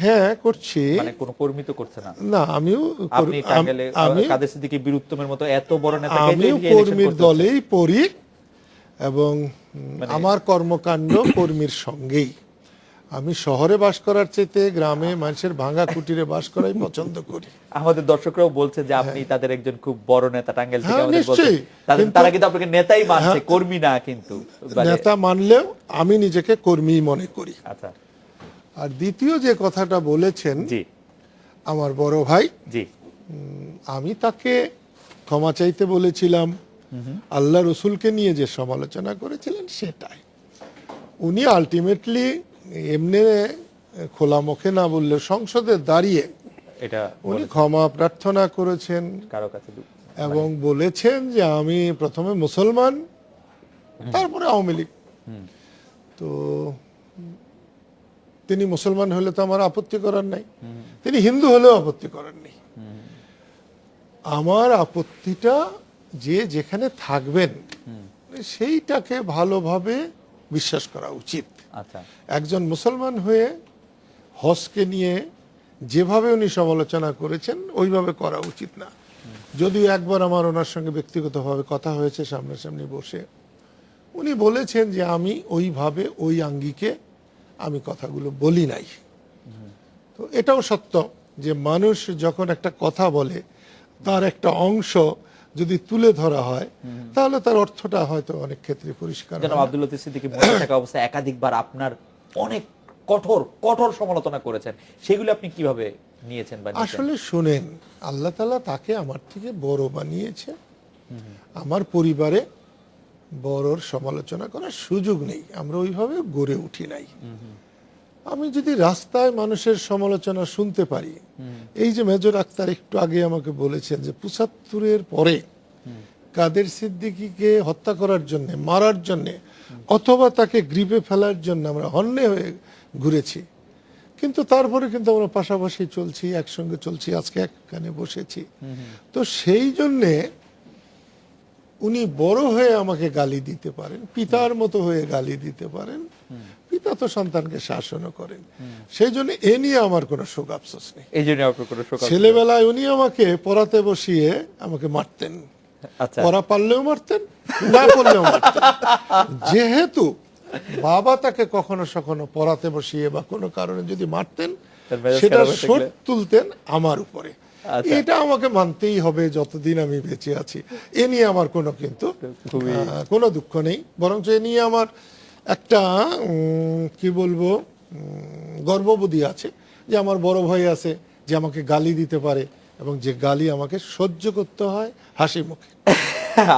হ্যাঁ, করছি, মানে কোনো কর্মী তো করছে না। না, আমিও আপনি টাঙ্গাইলে কাদের সিদ্দিকী বীরুত্তমের মতো এত বড় নেতাকে আমিও কর্মীর দলেই পড়ি, এবং আমার কর্মকাণ্ড কর্মীর সঙ্গেই। আমি শহরে বাস করার চাইতে গ্রামে মানুষের ভাঙা কুটিরে বাস করাই পছন্দ করি। আমাদের দর্শকরাও বলছে যে আপনি তাদের একজন খুব বড় নেতা, টাঙ্গাইল থেকে হ্যাঁ, আমাদের বলছে। নিশ্চয়ই। তারা কিন্তু আপনাকে নেতাই মানছে, কর্মী না কিন্তু। নেতা মানলেও আমি নিজেকে কর্মী মনে করি। আচ্ছা, আর দ্বিতীয় যে কথাটা বলেছেন, জি, আমার বড় ভাই, জি, আমি তাকে ক্ষমা চাইতে বলেছিলাম। আল্লাহ রসুলকে নিয়ে যে সমালোচনা করেছিলেন সেটাই। উনি আলটিমেটলি এমনি খোলা মুখে না বললে সংসদে দাঁড়িয়ে এটা উনি ক্ষমা প্রার্থনা করেছেন কারো কাছে এবং বলেছেন যে আমি প্রথমে মুসলমান, তারপরে আওয়ামী লীগ। তো তিনি মুসলমান হলে তো আমার আপত্তি করার নাই, তিনি হিন্দু হলেও আপত্তি করার নেই। আমার আপত্তিটা যে যেখানে থাকবেন সেইটাকে ভালোভাবে বিশ্বাস করা উচিত। আচ্ছা, একজন মুসলমান হয়ে হজকে নিয়ে যেভাবে উনি সমালোচনা করেছেন ওইভাবে করা উচিত না। যদিও একবার আমার ওনার সঙ্গে ব্যক্তিগতভাবে কথা হয়েছে সামনাসামনি বসে, উনি বলেছেন যে আমি ওইভাবে ওই আঙ্গিকে আমি কথাগুলো বলি নাই। তো এটাও সত্য যে মানুষ যখন একটা কথা বলে তার একটা অংশ যদি তুলে ধরা হয় তাহলে তার অর্থটা হয়তো অনেক ক্ষেত্রে পরিষ্কার হয়। জনাব আব্দুল লতিফ সিদ্দিকী মন্ত্রী থাকা অবস্থায় একাধিকবার আপনার অনেক কঠোর সমালোচনা করেছেন, সেগুলো আপনি কিভাবে নিয়েছেন? আসলে শুনেন, আল্লাহ তাআলা তাকে আমার থেকে বড় বানিয়েছে। আমার পরিবারে বড়র সমালোচনা করার সুযোগ নেই, আমরা ওইভাবে গড়ে উঠি নাই। আমি যদি রাস্তায় মানুষের সমালোচনা শুনতে পারি, এই যে মেজর আক্তার একটু আগে আমাকে বলেছেন যে ৭৫-এর পরে কাদের সিদ্দিকীকে হত্যা করার জন্য, মারার জন্য, অথবা তাকে গ্রিপে ফেলার জন্য আমরা হন্যে হয়ে ঘুরেছি, কিন্তু তারপরে কিন্তু আমরা পাশাপাশি চলছি, একসঙ্গে চলছি, আজকে একখানে বসেছি। তো সেই জন্যে উনি বড় হয়ে আমাকে গালি দিতে পারেন, পিতার মতো হয়ে গালি দিতে পারেন, পিতা তো সন্তানকে শাসনও করেন, সেই জন্য এ নিয়ে আমার কোনো শোক আফসোস নেই। এই জন্য আপনার কোনো শোক? ছেলেবেলায় উনি আমাকে পড়াতে বসিয়ে আমাকে মারতেন, পড়া পারলেও মারতেন, না পড়লেও মারতেন। যেহেতু বাবা তাকে কখনো সখনো পড়াতে বসিয়ে বা কোনো কারণে যদি মারতেন, সেটা শোধ তুলতেন আমার উপরে। এটা আমাকে মানতেই হবে যতদিন আমি বেঁচে আছি। এ নিয়ে আমার কোনো কিন্তু কোনো দুঃখ নেই, বরঞ্চ এ নিয়ে আমার একটা কি বলবো গর্ববোধই আছে যে আমার বড় ভাই আছে যে আমাকে গালি দিতে পারে এবং যে গালি আমাকে সহ্য করতে হয় হাসি মুখে।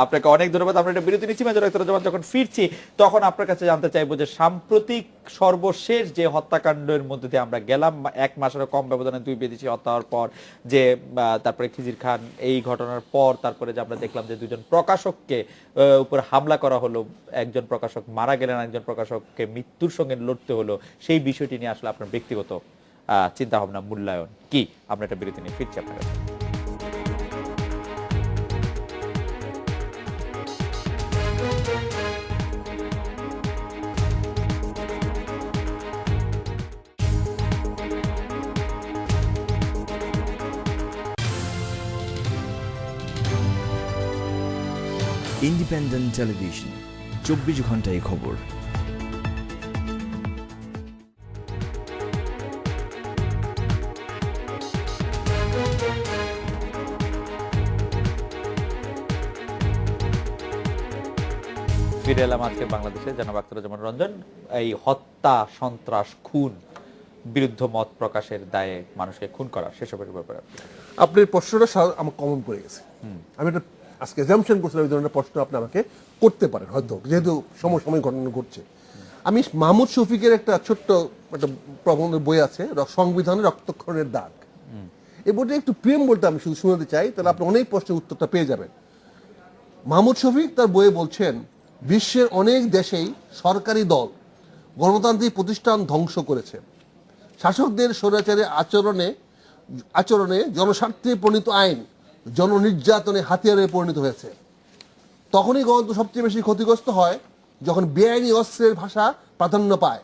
আপনাকে অনেক ধন্যবাদ। আমরা একটা বিরতি নিচ্ছি, মেজর আখতার যখন ফিরছি তখন আপনার কাছে জানতে চাইবো যে সাম্প্রতিক সর্বশেষ যে হত্যাকাণ্ডের মধ্যে দিয়ে আমরা গেলাম, 1 মাসেরও কম ব্যবধানে 2 বিদেশি হত্যা হওয়ার পর, যে তারপরে খিজির খান এই ঘটনার পর, তারপরে যে আমরা দেখলাম যে 2জন প্রকাশককে উপর হামলা করা হলো, একজন প্রকাশক মারা গেলেন, একজন প্রকাশককে মৃত্যুর সঙ্গে লড়তে হলো, সেই বিষয়টি নিয়ে আসলে আপনার ব্যক্তিগত চিন্তা ভাবনা, মূল্যায়ন কি? আমরা একটা বিরতি নিয়ে ফিরছি আপনার কাছে। ইন্ডিপেন্ডেন্ট টেলিভিশন, 24 ঘন্টায় খবর। ফিরে এলাম আজকে বাংলাদেশে। জনাব আখতারুজ্জামান রঞ্জন, এই হত্যা, সন্ত্রাস, খুন, বিরুদ্ধ মত প্রকাশের দায়ে মানুষকে খুন করা, সেসবের ব্যাপারে আপনার প্রশ্নটা আমার কমন পড়ে গেছে। আমি এটা আজকে এক্সাম্পশন করছিলাম, এই ধরনের প্রশ্ন আপনি আমাকে করতে পারেন হয়তো, যেহেতু সমসাময়িক ঘটনা ঘটছে। আমি মাহমুদ শফিকের একটা ছোট্ট একটা প্রবন্ধের বই আছে, সংবিধানের রক্তক্ষরণের দাগ। এই বইটা একটু প্রেম বলতে আমি শুধু শোনাতে চাই, তাহলে আপনি অনেক প্রশ্নের উত্তরটা পেয়ে যাবেন। মাহমুদ শফিক তার বইয়ে বলছেন, বিশ্বের অনেক দেশেই সরকারি দল গণতান্ত্রিক প্রতিষ্ঠান ধ্বংস করেছে। শাসকদের স্বৈরাচারী আচরণে জনস্বার্থে প্রণীত আইন জননির্যাতনে হাতিয়ারে পরিণত হয়েছে। তখনই গণতন্ত্র সবচেয়ে বেশি ক্ষতিগ্রস্ত হয় যখন বেআইনি অস্ত্রের ভাষা প্রাধান্য পায়,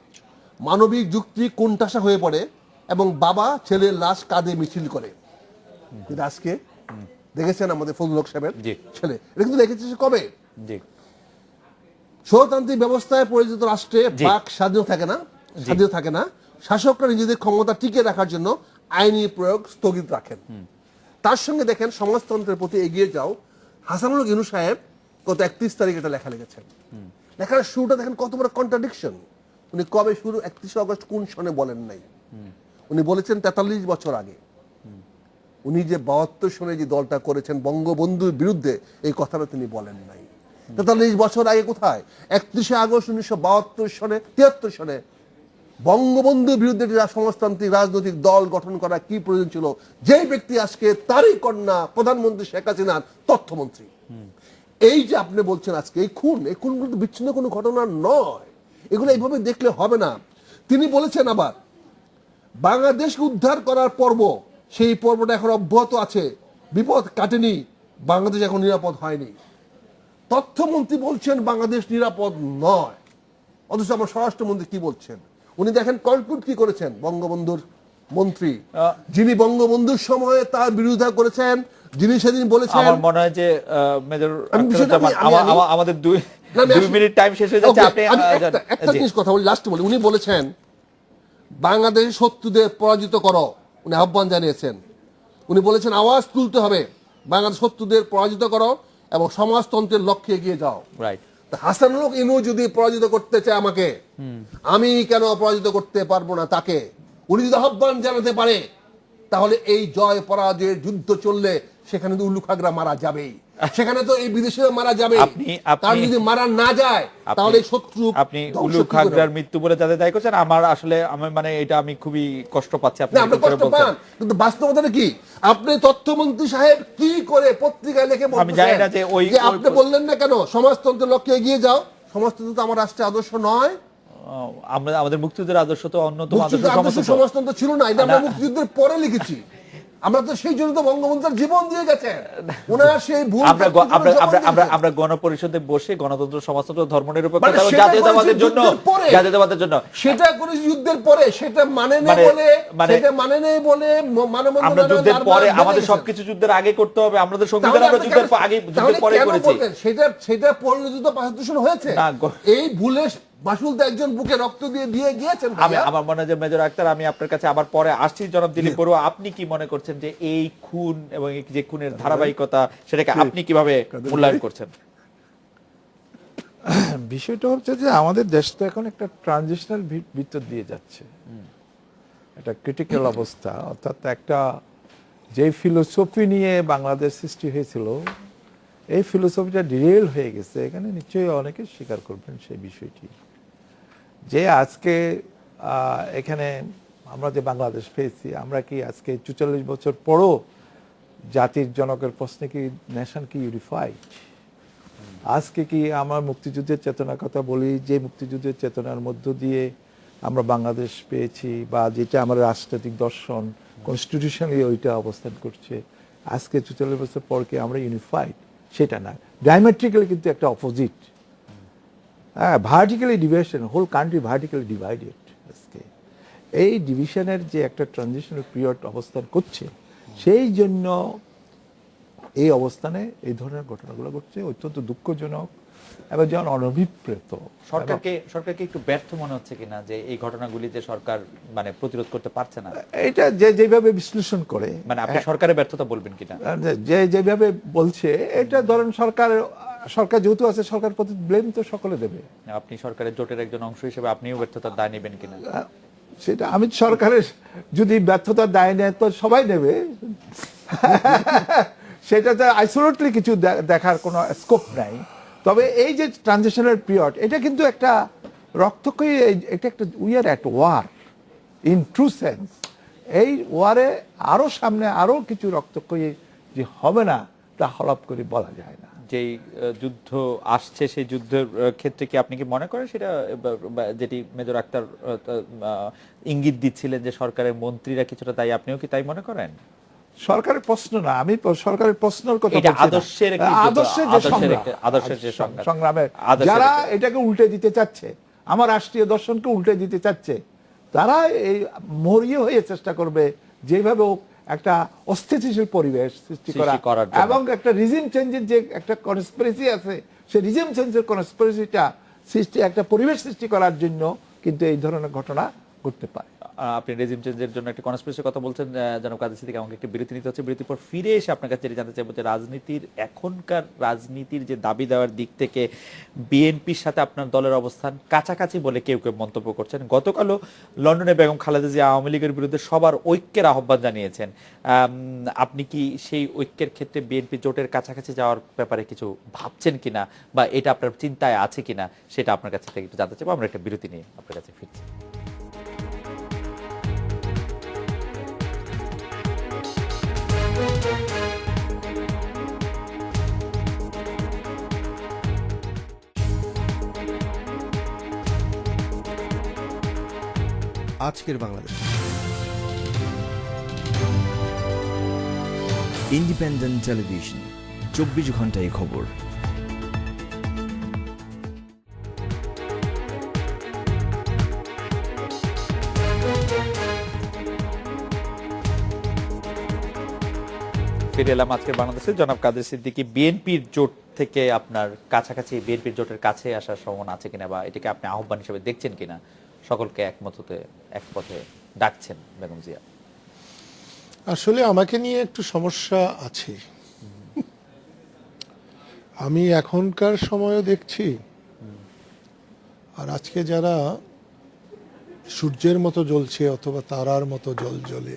মানবিক যুক্তি কোণঠাসা হয়ে পড়ে এবং বাবা ছেলের লাশ কাঁধে মিছিল করে। কিন্তু আজকে দেখেছেন আমাদের ফজলুল হক সাহেবের ছেলে, এটা কিন্তু দেখেছে কবে? স্বৈরতান্ত্রিক ব্যবস্থায় পরিচিত রাষ্ট্রে বাক স্বাধীন থাকে না। শাসকরা নিজেদের ক্ষমতা টিকে রাখার জন্য আইনি প্রয়োগ স্থগিত রাখেন। তার সঙ্গে দেখেন সমাজতন্ত্রের প্রতি এগিয়ে যাও, হাসানুল হক ইউনূস সাহেব গত 31 তারিখে এটা লেখা লিখেছেন। লেখার শুরুটা দেখেন কত বড় কন্ট্রাডিকশন। উনি কবে শুরু, 31 আগস্ট কোন সনে বলেন নাই, উনি বলেছেন 43 বছর আগে। উনি যে 72 সনে যে দলটা করেছেন বঙ্গবন্ধুর বিরুদ্ধে, এই কথাটা তিনি বলেন নাই। 43 বছর আগে কোথায়? 31 আগস্ট 1972 সনে, 73 সনে বঙ্গবন্ধুর বিরুদ্ধে সমাজতান্ত্রিক রাজনৈতিক দল গঠন করা কি প্রয়োজন ছিল, যেই ব্যক্তি আজকে তারই কন্যা প্রধানমন্ত্রী শেখ হাসিনার তথ্যমন্ত্রী। এই যে আপনি বলছেন আজকে এই খুন কিন্তু বিচ্ছিন্ন কোনো ঘটনা নয়, এগুলো এইভাবে দেখলে হবে না। তিনি বলেছেন আবার বাংলাদেশকে উদ্ধার করার পর্ব, সেই পর্বটা এখন অব্যাহত আছে, বিপদ কাটেনি, বাংলাদেশ এখন নিরাপদ হয়নি। তথ্যমন্ত্রী বলছেন বাংলাদেশ নিরাপদ নয়, অথচ আমার স্বরাষ্ট্রমন্ত্রী কি বলছেন? উনি দেখেন কনক্লুড কি করেছেন, বঙ্গবন্ধুর মন্ত্রী যিনি বঙ্গবন্ধুর সময়ে তার বিরোধিতা করেছেন, যিনি সেদিন বলেছেন, আমার মনে হয় যে মেজর আমাদের 2 মিনিট টাইম শেষ হয়ে যাচ্ছে। আপনি একটা জিনিস কথা বলি, লাস্ট বলি। উনি বলেছেন বাংলাদেশের শত্রুদের পরাজিত করো, উনি আহ্বান জানিয়েছেন। উনি বলেছেন আওয়াজ তুলতে হবে, বাংলাদেশ শত্রুদের পরাজিত করো এবং সমাজতন্ত্রের লক্ষ্যে এগিয়ে যাও। রাইট। হাসানুল হক ইনু যদি পরাজিত করতে চায় আমাকে, আমি কেন পরাজিত করতে পারবো না তাকে? উনি যদি আহ্বান জানাতে পারে, তাহলে এই জয় পরাজয়ের যুদ্ধ চললে সেখানে তো উল্লু খাগড়া মারা যাবেই, সেখানে তো এই বিদেশিরা মারা যাবে। তার যদি মারা না যায় তাহলে শত্রু। আপনি উল্লু খাগড়ার মৃত্যু বলে যাদের দায়ী করছেন, আমার আসলে মানে এটা আমি খুবই কষ্ট পাচ্ছি। আপনি কষ্ট পান, কিন্তু বাস্তবতাটা কি? আপনি তথ্যমন্ত্রী সাহেব কি করে পত্রিকায় লিখে বলছেন, আমি জানি না যে ওই আপনি বললেন না কেন সমাজতন্ত্রের লক্ষ্যে এগিয়ে যাও? সমাজতন্ত্র তো আমার রাষ্ট্রের আদর্শ নয়। আমরা আমাদের মুক্তিযুদ্ধের আদর্শ তো অন্যতম আদর্শ, সমাজতন্ত্র ছিল না, এটা আমরা মুক্তিযুদ্ধের পরে লিখেছি। আমরা তো সেই জন্য তো বঙ্গবন্ধুর জীবন দিয়ে গেছেন, ওনার সেই ভুল। আমরা গণপরিষদে বসে গণতন্ত্র, সমাজতন্ত্র, ধর্মনিরপেক্ষতা এবং জাতীয়তাবাদের জন্য সেটা কোন যুদ্ধের পরে, সেটা মানে নেই বলে আমরা যুদ্ধের পরে, আমাদের সবকিছু যুদ্ধের আগে করতে হবে। আমাদের সংবিধান আমরা যুদ্ধের আগে, যুদ্ধের পরে করেছি। সেটা পড়লে যুদ্ধ পাকিস্তান হয়েছে, এই ভুলে মাসুল তো একজন বুকে রক্ত দিয়ে গিয়েছেন। আমার মনে হয় যে মেজর আখতার, আমি আপনার কাছে আবার পরে আসছি। জনাব দিলীপ বড়ুয়া, আপনি কি মনে করছেন যে এই খুন এবং যে খুনের ধারাবাহিকতা, সেটাকে আপনি কিভাবে মূল্যায়ন করছেন? বিষয়টা হচ্ছে যে আমাদের দেশ তো এখন একটা ট্রানজিশনাল ভিতর দিয়ে যাচ্ছে, একটা ক্রিটিক্যাল অবস্থা। অর্থাৎ একটা যে ফিলোসফি নিয়ে বাংলাদেশ সৃষ্টি হয়েছিল, এই ফিলোসফিটা ডিরেল হয়ে গেছে, এখানে নিশ্চয়ই অনেকে স্বীকার করবেন সেই বিষয়টি, যে আজকে এখানে আমরা যে বাংলাদেশ পেয়েছি, আমরা কি আজকে ৪৪ বছর পরও জাতির জনকের প্রশ্নে কি নেশন কি ইউনিফাইড? আজকে কি আমরা মুক্তিযুদ্ধের চেতনার কথা বলি, যে মুক্তিযুদ্ধের চেতনার মধ্য দিয়ে আমরা বাংলাদেশ পেয়েছি, বা যেটা আমার রাজনৈতিক দর্শন কনস্টিটিউশনালি ওইটা অবস্থান করছে, আজকে ৪৪ বছর পর কি আমরা ইউনিফাইড? সেটা না, ডায়ামেট্রিক্যালি কিন্তু একটা অপোজিট। হ্যাঁ, vertically division, whole country vertically divided. আজকে এই ডিভিশনের যে একটা ট্রানজিশনাল পিরিয়ড অবস্থান করছে, সেই জন্য এই অবস্থানে এই ধরনের ঘটনাগুলো ঘটছে, অত্যন্ত দুঃখজনক এবং যেমন অনভিপ্রেত। সরকারকে একটু ব্যর্থ মনে হচ্ছে কিনা যে এই ঘটনাগুলি যে সরকার মানে প্রতিরোধ করতে পারছে না? এটা যেভাবে বিশ্লেষণ করে, মানে আপনি সরকারের ব্যর্থতা বলবেন কিনা? যেভাবে বলছে, এটা ধরেন সরকার যেহেতু আছে, সরকার প্রতি ব্লেম তো সকলে দেবে। আপনি সরকারের জোটের একজন অংশ হিসেবে আপনিও ব্যর্থতার দায় নেবেন কিনা? সেটা আমি সরকারের যদি ব্যর্থতার দায় নেয় তো সবাই নেবে, সেটাতে আইসোলেটলি কিছু দেখার কোনো স্কোপ নাই। তবে এই যে ট্রানজিশনাল পিরিয়ড, এটা কিন্তু একটা রক্তক্ষয়ী, এটা একটা we are at war in true sense. এই ওয়ারে আরো সামনে আরো কিছু রক্তক্ষয়ী যে হবে না, তা হলপ করে বলা যায় না। যেই যুদ্ধ আসছে, সেই যুদ্ধের ক্ষেত্রে কি আপনি কি মনে করেন সেটা, যেটি মেজর আক্তার ইঙ্গিত দিচ্ছিলেন যে সরকারের মন্ত্রীরা কিছুটা দায়ী, আপনিও কি তাই মনে করেন? সরকারের প্রশ্ন না, আমি সরকারের প্রশ্নের কথা এটা বলছি না। আদর্শের যে সংগ্রামে যারা এটাকে উল্টে দিতে চাচ্ছে, আমার রাষ্ট্রীয় দর্শনকে উল্টে দিতে চাচ্ছে, তারা এই মরিয়া হয়ে চেষ্টা করবে যেভাবে একটা অস্থিতিশীল পরিবেশ সৃষ্টি করা এবং একটা রিজিম চেঞ্জের যে একটা কনস্পিরেসি আছে, সেই রিজিম চেঞ্জের কনস্পিরেসিটা সৃষ্টি, একটা পরিবেশ সৃষ্টি করার জন্য কিন্তু এই ধরনের ঘটনা ঘটতে পারে। আপনি রেজিম চেঞ্জের জন্য একটা কনস্পিরেসির কথা বলছেন, জনাব কাদের সিদ্দিকী। আমাকে একটা বিরতি নিতে হচ্ছে, বিরতির পর ফিরে এসে আপনার কাছে জানতে চাইবো যে এখনকার রাজনীতির যে দাবি দেওয়ার দিক থেকে বিএনপির সাথে আপনার দলের অবস্থান কাছাকাছি বলে কেউ কেউ মন্তব্য করছেন। গতকালও লন্ডনে বেগম খালেদা জিয়া আওয়ামী লীগের বিরুদ্ধে সবার ঐক্যের আহ্বান জানিয়েছেন। আপনি কি সেই ঐক্যের ক্ষেত্রে বিএনপি জোটের কাছাকাছি যাওয়ার ব্যাপারে কিছু ভাবছেন কিনা, বা এটা আপনার চিন্তায় আছে কিনা, সেটা আপনার কাছে থেকে একটু জানতে চাইবো। আমরা একটা বিরতি নিয়ে আপনার কাছে ফিরছি। আজকের বাংলাদেশ, ইন্ডিপেন্ডেন্ট টেলিভিশন, 24 ঘন্টায় খবর। ফিরে এলাম আজকের বাংলাদেশে। জনাব কাদের সিদ্দিকী, বিএনপির জোট থেকে আপনার কাছাকাছি, বিএনপির জোটের কাছে আসার সম্ভাবনা আছে কিনা, বা এটাকে আপনি আহ্বান হিসেবে দেখছেন কিনা? সকলকে এক পথে ডাকছেন বেগম জিয়া। আসলে আমাকে নিয়ে একটু সমস্যা আছে। আমি এখনকার সময়ও দেখছি, আর আজকে যারা সূর্যের মতো জ্বলছে অথবা তারার মতো জ্বলে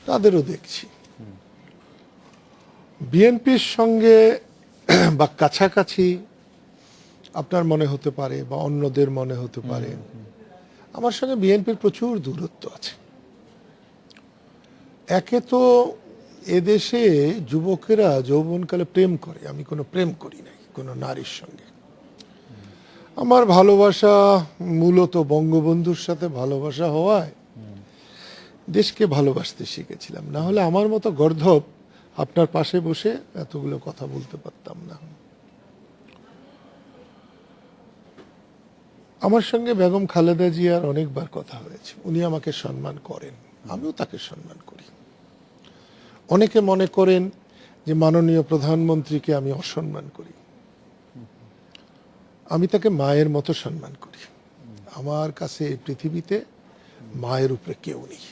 তাদেরও দেখছি। বিএনপির সঙ্গে বা কাছাকাছি আপনার মনে হতে পারে বা অন্যদের মনে হতে পারে, আমার সঙ্গে বিএনপির প্রচুর দূরত্ব আছে। একে তো এদেশে যুবকেরা যৌবনকালে প্রেম করে, আমি কোনো প্রেম করি নাই কোনো নারীর সঙ্গে। আমার ভালোবাসা মূলত বঙ্গবন্ধুর সাথে ভালোবাসা হওয়ায় দেশকে ভালোবাসতে শিখেছিলাম, না হলে আমার মতো গর্ধব আপনার পাশে বসে এতগুলো কথা বলতে পারতাম না। আমার সঙ্গে বেগম খালেদা জিয়ার অনেকবার কথা হয়েছে, উনি আমাকে সম্মান করেন, আমিও তাকে সম্মান করি। অনেকে মনে করেন যে মাননীয় প্রধানমন্ত্রীকে আমি অসম্মান করি, আমি তাকে মায়ের মতো সম্মান করি। আমার কাছে এই পৃথিবীতে মায়ের উপরে কেউ নেই।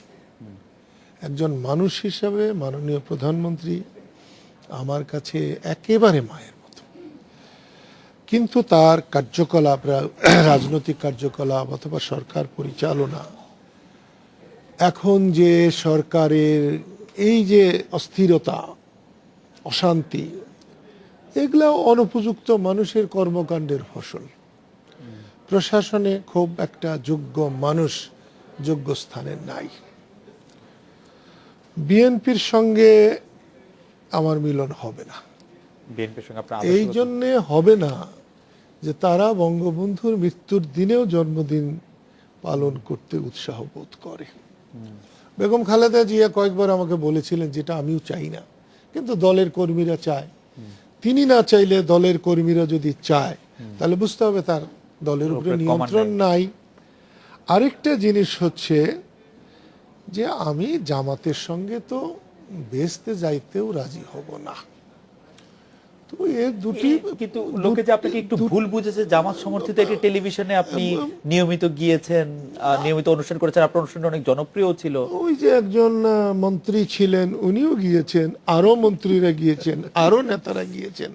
একজন মানুষ হিসাবে মাননীয় প্রধানমন্ত্রী আমার কাছে একেবারে মায়ের মতো। কিন্তু তার কার্যকলাপ, রাজনৈতিক কার্যকলাপ অথবা সরকার পরিচালনা, এখন যে সরকারের এই যে অস্থিরতা, অশান্তি, এগুলা অনুপযুক্ত মানুষের কর্মকাণ্ডের ফসল। প্রশাসনে খুব একটা যোগ্য মানুষ যোগ্য স্থানে নাই। বিএনপির সঙ্গে আমার মিলন হবে না। বিএনপির সঙ্গে আপনার এই জন্যে হবে না যে তারা বঙ্গবন্ধুর মৃত্যুর দিনেও জন্মদিন পালন করতে উৎসাহ বোধ করে। বেগম খালেদা জিয়া কয়েকবার আমাকে বলেছিলেন, যেটা আমিও চাই না, কিন্তু দলের কর্মীরা চায়। তিনি না চাইলে দলের কর্মীরা যদি চায়, তাহলে বুঝতে হবে তার দলের উপরে নিয়ন্ত্রণ নাই। আরেকটা জিনিস হচ্ছে যে আমি জামাতের সঙ্গে তো বেচতে যাইতেও রাজি হব না। তো এর দুটি, কিন্তু লোকে যে আপনাকে একটু ভুল বুঝেছে, জামাত সমর্থিত একটি টেলিভিশনে আপনি নিয়মিত গিয়েছেন, নিয়মিত অনুষ্ঠান করেছেন, আপনার অনুষ্ঠানটা অনেক জনপ্রিয় ছিল। ওই যে একজন মন্ত্রী ছিলেন, উনিও গিয়েছেন, আরো মন্ত্রীরা গিয়েছেন, আরো নেতারা গিয়েছেন।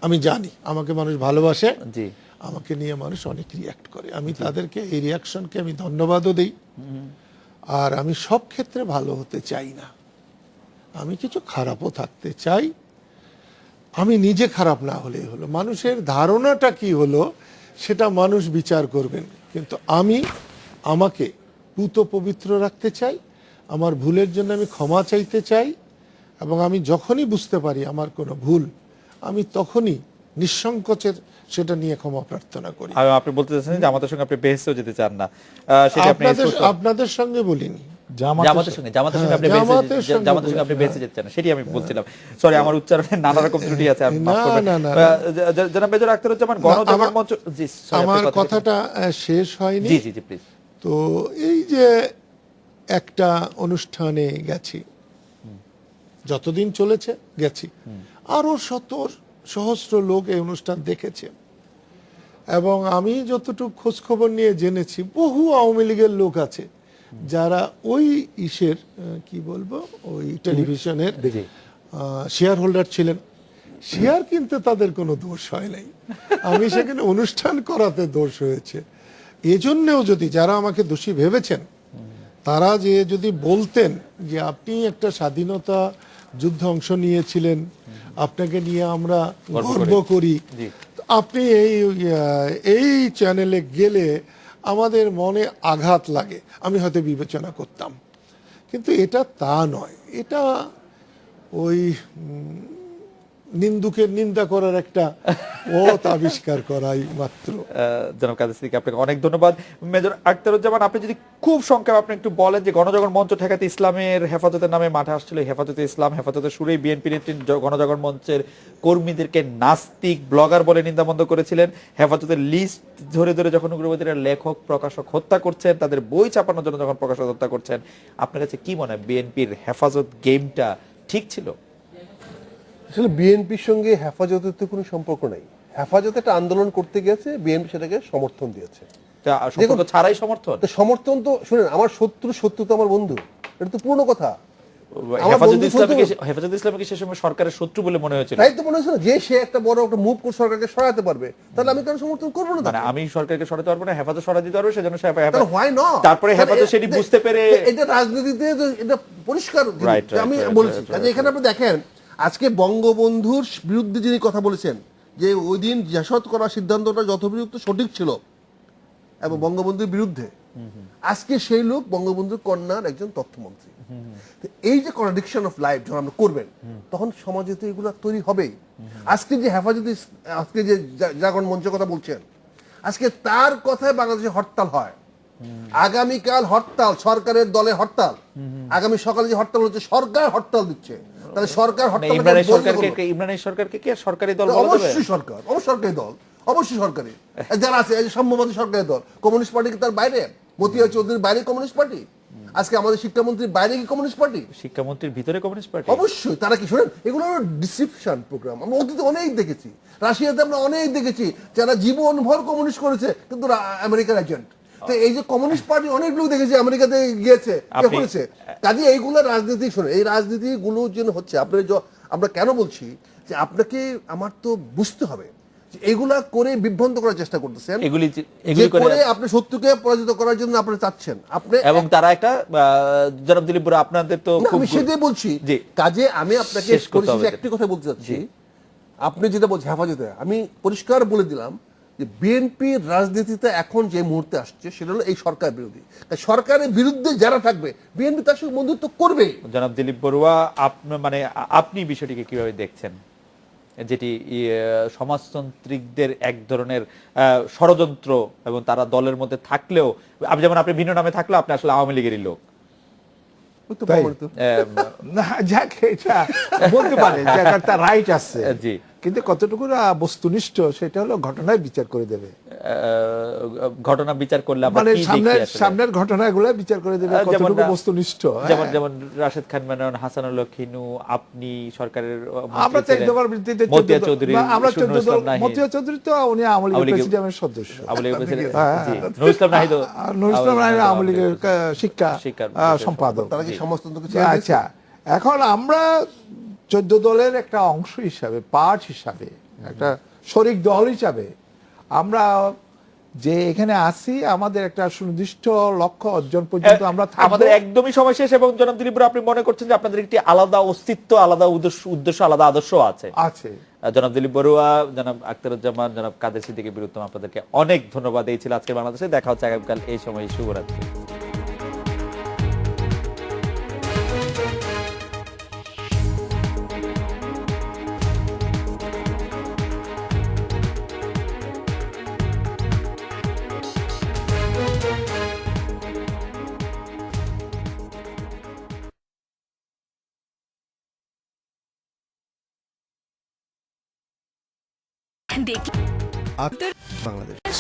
আমি জানি আমাকে মানুষ ভালোবাসে, জি, আমাকে নিয়ে মানুষ অনেক রিয়াক্ট করে। আমি তাদেরকে এই রিয়াকশনকে আমি ধন্যবাদও দিই। আর আমি সব ক্ষেত্রে ভালো হতে চাই না, আমি কিছু খারাপও থাকতে চাই। আমি নিজে খারাপ না হলেই হলো। মানুষের ধারণাটা কি হলো সেটা মানুষ বিচার করবেন, কিন্তু আমি আমাকে পুত পবিত্র রাখতে চাই। আমার ভুলের জন্য আমি ক্ষমা চাইতে চাই, এবং আমি যখনই বুঝতে পারি আমার কোনো ভুল, আমি তখনই নিঃসংকোচের সেটা নিয়ে ক্ষমা প্রার্থনা করি। আর আপনি বলতে চাচ্ছেন যে আমাদের সঙ্গে আপনি বেহেশতেও যেতে চান না, সেটা আপনি আপনাদের সঙ্গে বলিনি, জামাতের সঙ্গে আপনি বেঁচে যেতে চান না, সেটি আমি বলছিলাম। সরি, আমার উচ্চারণে নানা রকম ত্রুটি আছে, মাফ করবেন। জনাব মেজর আখতারুজ্জামান, গণজাগরণ মঞ্চ, জি আমার কথাটা শেষ হয়নি। জি জি জি প্লিজ। তো এই যে একটা অনুষ্ঠানে গেছি, যতদিন চলেছে গেছি, আরো শত সহস্র লোক এই অনুষ্ঠান দেখেছে, এবং আমি যতটুকু খোঁজ খবর নিয়ে জেনেছি, বহু আওয়ামী লীগের লোক আছে যারা ওই ইসের কি বলবো, ওই টেলিভিশনের শেয়ার হোল্ডার ছিলেন। শেয়ার কিনতে তাদের কোনো দোষ হয় নাই, আমি সেখানে অনুষ্ঠান করাতে দোষ হয়েছে। এজন্যও যদি যারা আমাকে দোষী ভেবেছেন, তারা যে যদি বলতেন যে আপনি একটা স্বাধীনতা যুদ্ধে অংশ নিয়েছিলেন, আপনাকে নিয়ে আমরা গর্ব করি, আপনি এই চ্যানেলে গেলে আমাদের মনে আঘাত লাগে, আমি হয়তো বিবেচনা করতাম। কিন্তু এটা তা নয়, এটা ওই নিন্দুকের নিন্দা করার একটা পথ আবিষ্কার করাই মাত্র। জনাব কাদের সিদ্দিকী, আপনাকে অনেক ধন্যবাদ। মেজর আখতারুজ্জামান, আপনি যদি খুব সংক্ষেপে আপনি একটু বলেন যে গণজাগরণ মঞ্চ ঠেকাতে ইসলামের হেফাজতের নামে মাঠে আসছিল, হেফাজতে ইসলাম, হেফাজতের সুরেই বিএনপি নেত্রী গণজাগরণ মঞ্চের কর্মীদেরকে নাস্তিক ব্লগার বলে নিন্দাবন্ধ করেছিলেন। হেফাজতের লিস্ট ধরে ধরে যখন উগ্রবাদীরা লেখক প্রকাশক হত্যা করছেন, তাদের বই ছাপানোর জন্য যখন প্রকাশক হত্যা করছেন, আপনার কাছে কি মনে হয় বিএনপির হেফাজত গেমটা ঠিক ছিল? আসলে বিএনপির সঙ্গে হেফাজতের তো কোনো সম্পর্ক নেই। হেফাজত একটা আন্দোলন করতে গেছে, বিএনপি সেটাকে সমর্থন দিয়েছে। ছাড়াই সমর্থন, সমর্থন তো শুনেন, আমার শত্রু তো আমার বন্ধু, এটা তো পূর্ণ কথা। হেফাজত ইসলামকে সে সময় সরকারের শত্রু বলে মনে হয়েছিল, তাই তো মনে হয়েছিল যে সে একটা বড় একটা মুভ করে সরকারকে সরাতে পারবে, তাহলে আমি কেন সমর্থন করবো না? মানে আমি সরকারকে সরাতে পারবো না, হেফাজত সরা দিতে পারবে, সেজন্য তারপরে হেফাজত সেটি বুঝতে পেরে, এটা রাজনীতিতে এটা পরিষ্কার। আমি বলছি এখানে আপনি দেখেন, আজকে বঙ্গবন্ধুর বিরুদ্ধে যিনি কথা বলেছেন যে ওই দিন জাসদ করার সিদ্ধান্তটা যথোপযুক্ত সঠিক ছিল এবং বঙ্গবন্ধুর বিরুদ্ধে, আজকে সেই লোক বঙ্গবন্ধুর কন্যার একজন তথ্যমন্ত্রী। এই যে কন্ট্রাডিকশন অফ লাইফ যখন আপনি করবেন, তখন সমাজে তো এগুলো তৈরি হবেই। আজকে যে হেফাজতে, আজকে যে জাগরণ মঞ্চের কথা বলছেন, আজকে তার কথায় বাংলাদেশে হরতাল হয়, আগামীকাল হরতাল, সরকারের দলে হরতাল, আগামী সকালে যে হরতাল হচ্ছে সরকার হরতাল দিচ্ছে, তাহলে সরকার ইমরানের সরকারকে কি সরকারি দল? অবশ্যই সরকার, সরকারি দল, অবশ্যই সরকারি যারা আছে, সাম্যবাদী সরকারি দল। কমিউনিস্ট পার্টি কি তার বাইরে? মতিয়া চৌধুরীর বাইরে কমিউনিস্ট পার্টি? আজকে আমাদের শিক্ষামন্ত্রীর বাইরে কি কমিউনিস্ট পার্টি? শিক্ষামন্ত্রীর ভিতরে কমিউনিস্ট পার্টি? অবশ্যই। তারা কি শোনেন, এগুলো ডিসিপশন প্রোগ্রাম আমরা অতীতে অনেক দেখেছি, রাশিয়াতে আমরা অনেক দেখেছি যারা জীবনভর কমিউনিস্ট করেছে কিন্তু আমেরিকার এজেন্ট। তো এই যে কমিউনিস্ট পার্টি অনেক লোক দেখেছি আমেরিকাতে গিয়েছে, কে করেছে? কাজে এইগুলো রাজনীতি, শোনে এই রাজনীতি গুলো যেন হচ্ছে, আমরা কেন বলছি যে আপনাকে আমার তো বুঝতে হবে যে এগুলা করে বিভ্রান্ত করার চেষ্টা করতেছেন, এগুলি করে আপনি শত্রুকে পরাজিত করার জন্য আপনি চাচ্ছেন আপনি, এবং তারা একটা জনাব দিলীপ আপনাদের তো আমি সেটাই বলছি। কাজে আমি আপনাকে একটি কথা বলতে চাচ্ছি, আপনি যেটা বলছেন হেফাজতে, আমি পরিষ্কার বলে দিলাম যে বিএনপির রাজনীতিতে এখন যে মুহূর্তে আসছে সেটা হলো এই সরকার বিরোধী। তাই সরকারের বিরুদ্ধে যারা থাকবে বিএনপি তার সঙ্গে বন্ধুত্ব করবে। জনাব দিলীপ বড়ুয়া, আপনি বিষয়টিকে কিভাবে দেখছেন, যেটি সমাজতান্ত্রিকদের এক ধরনের ষড়যন্ত্র এবং তারা দলের মধ্যে থাকলেও, আপনি ভিন্ন নামে থাকলেও আপনি আসলে আওয়ামী লীগেরই লোক? তাই? না, যাক, এটা বলতে পারে যে তার রাইট আছে, জি, কিন্তু কতটুকু বস্তুনিষ্ঠ সেটা হলো ঘটনায় বিচার করে দেবে। ঘটনা বিচার করলে আমরা মানে কি দেখি আসলে? সামনের ঘটনাগুলো বিচার করে দেবে কতটুকু বস্তুনিষ্ঠ। যেমন যেমন রাশেদ খান মেনন, হাসানুল্লাহ খিনু, আপনি সরকারের আমরা তো একদবার ভিত্তিতে মতিয়া চৌধুরী, আমরা 14 দল, নাহিদ, মতিয়া চৌধুরী তো উনি আওয়ামী লীগের প্রেসিডিয়ামের সদস্য, আওয়ামী লীগের প্রেসিডেন্ট, হ্যাঁ, জি, নুরুল ইসলাম নাহিদ, নুরুল ইসলাম নাহিদ আওয়ামী লীগের শিক্ষা সম্পাদক। তারা কি সমাজতন্ত্রকে আচ্ছা, এখন আমরা 14 দলের একটা অংশ হিসাবে, পার্ট হিসাবে, একটা শরিক দল হিসাবে আমরা যে এখানে আসি, আমাদের একটা সুনির্দিষ্ট লক্ষ্য অর্জন পর্যন্ত আমরা থাকবো। আমাদের একদমই সময় শেষ। এবং জনাব দিলীপ বড়ুয়া, আপনি মনে করছেন যে আপনাদের একটি আলাদা অস্তিত্ব, আলাদা উদ্দেশ্য, আলাদা আদর্শ আছে? আছে। জনাব দিলীপ বড়ুয়া, জনাব আখতারুজ্জামান, জনাব কাদের সিদ্দিকী বীরুত্তম, আপনাদেরকে অনেক ধন্যবাদ। এই ছিল আজকের বাংলাদেশে। দেখা হচ্ছে আগামীকাল এই সময়। শুভরাত্রি। দেখি বাংলাদেশ।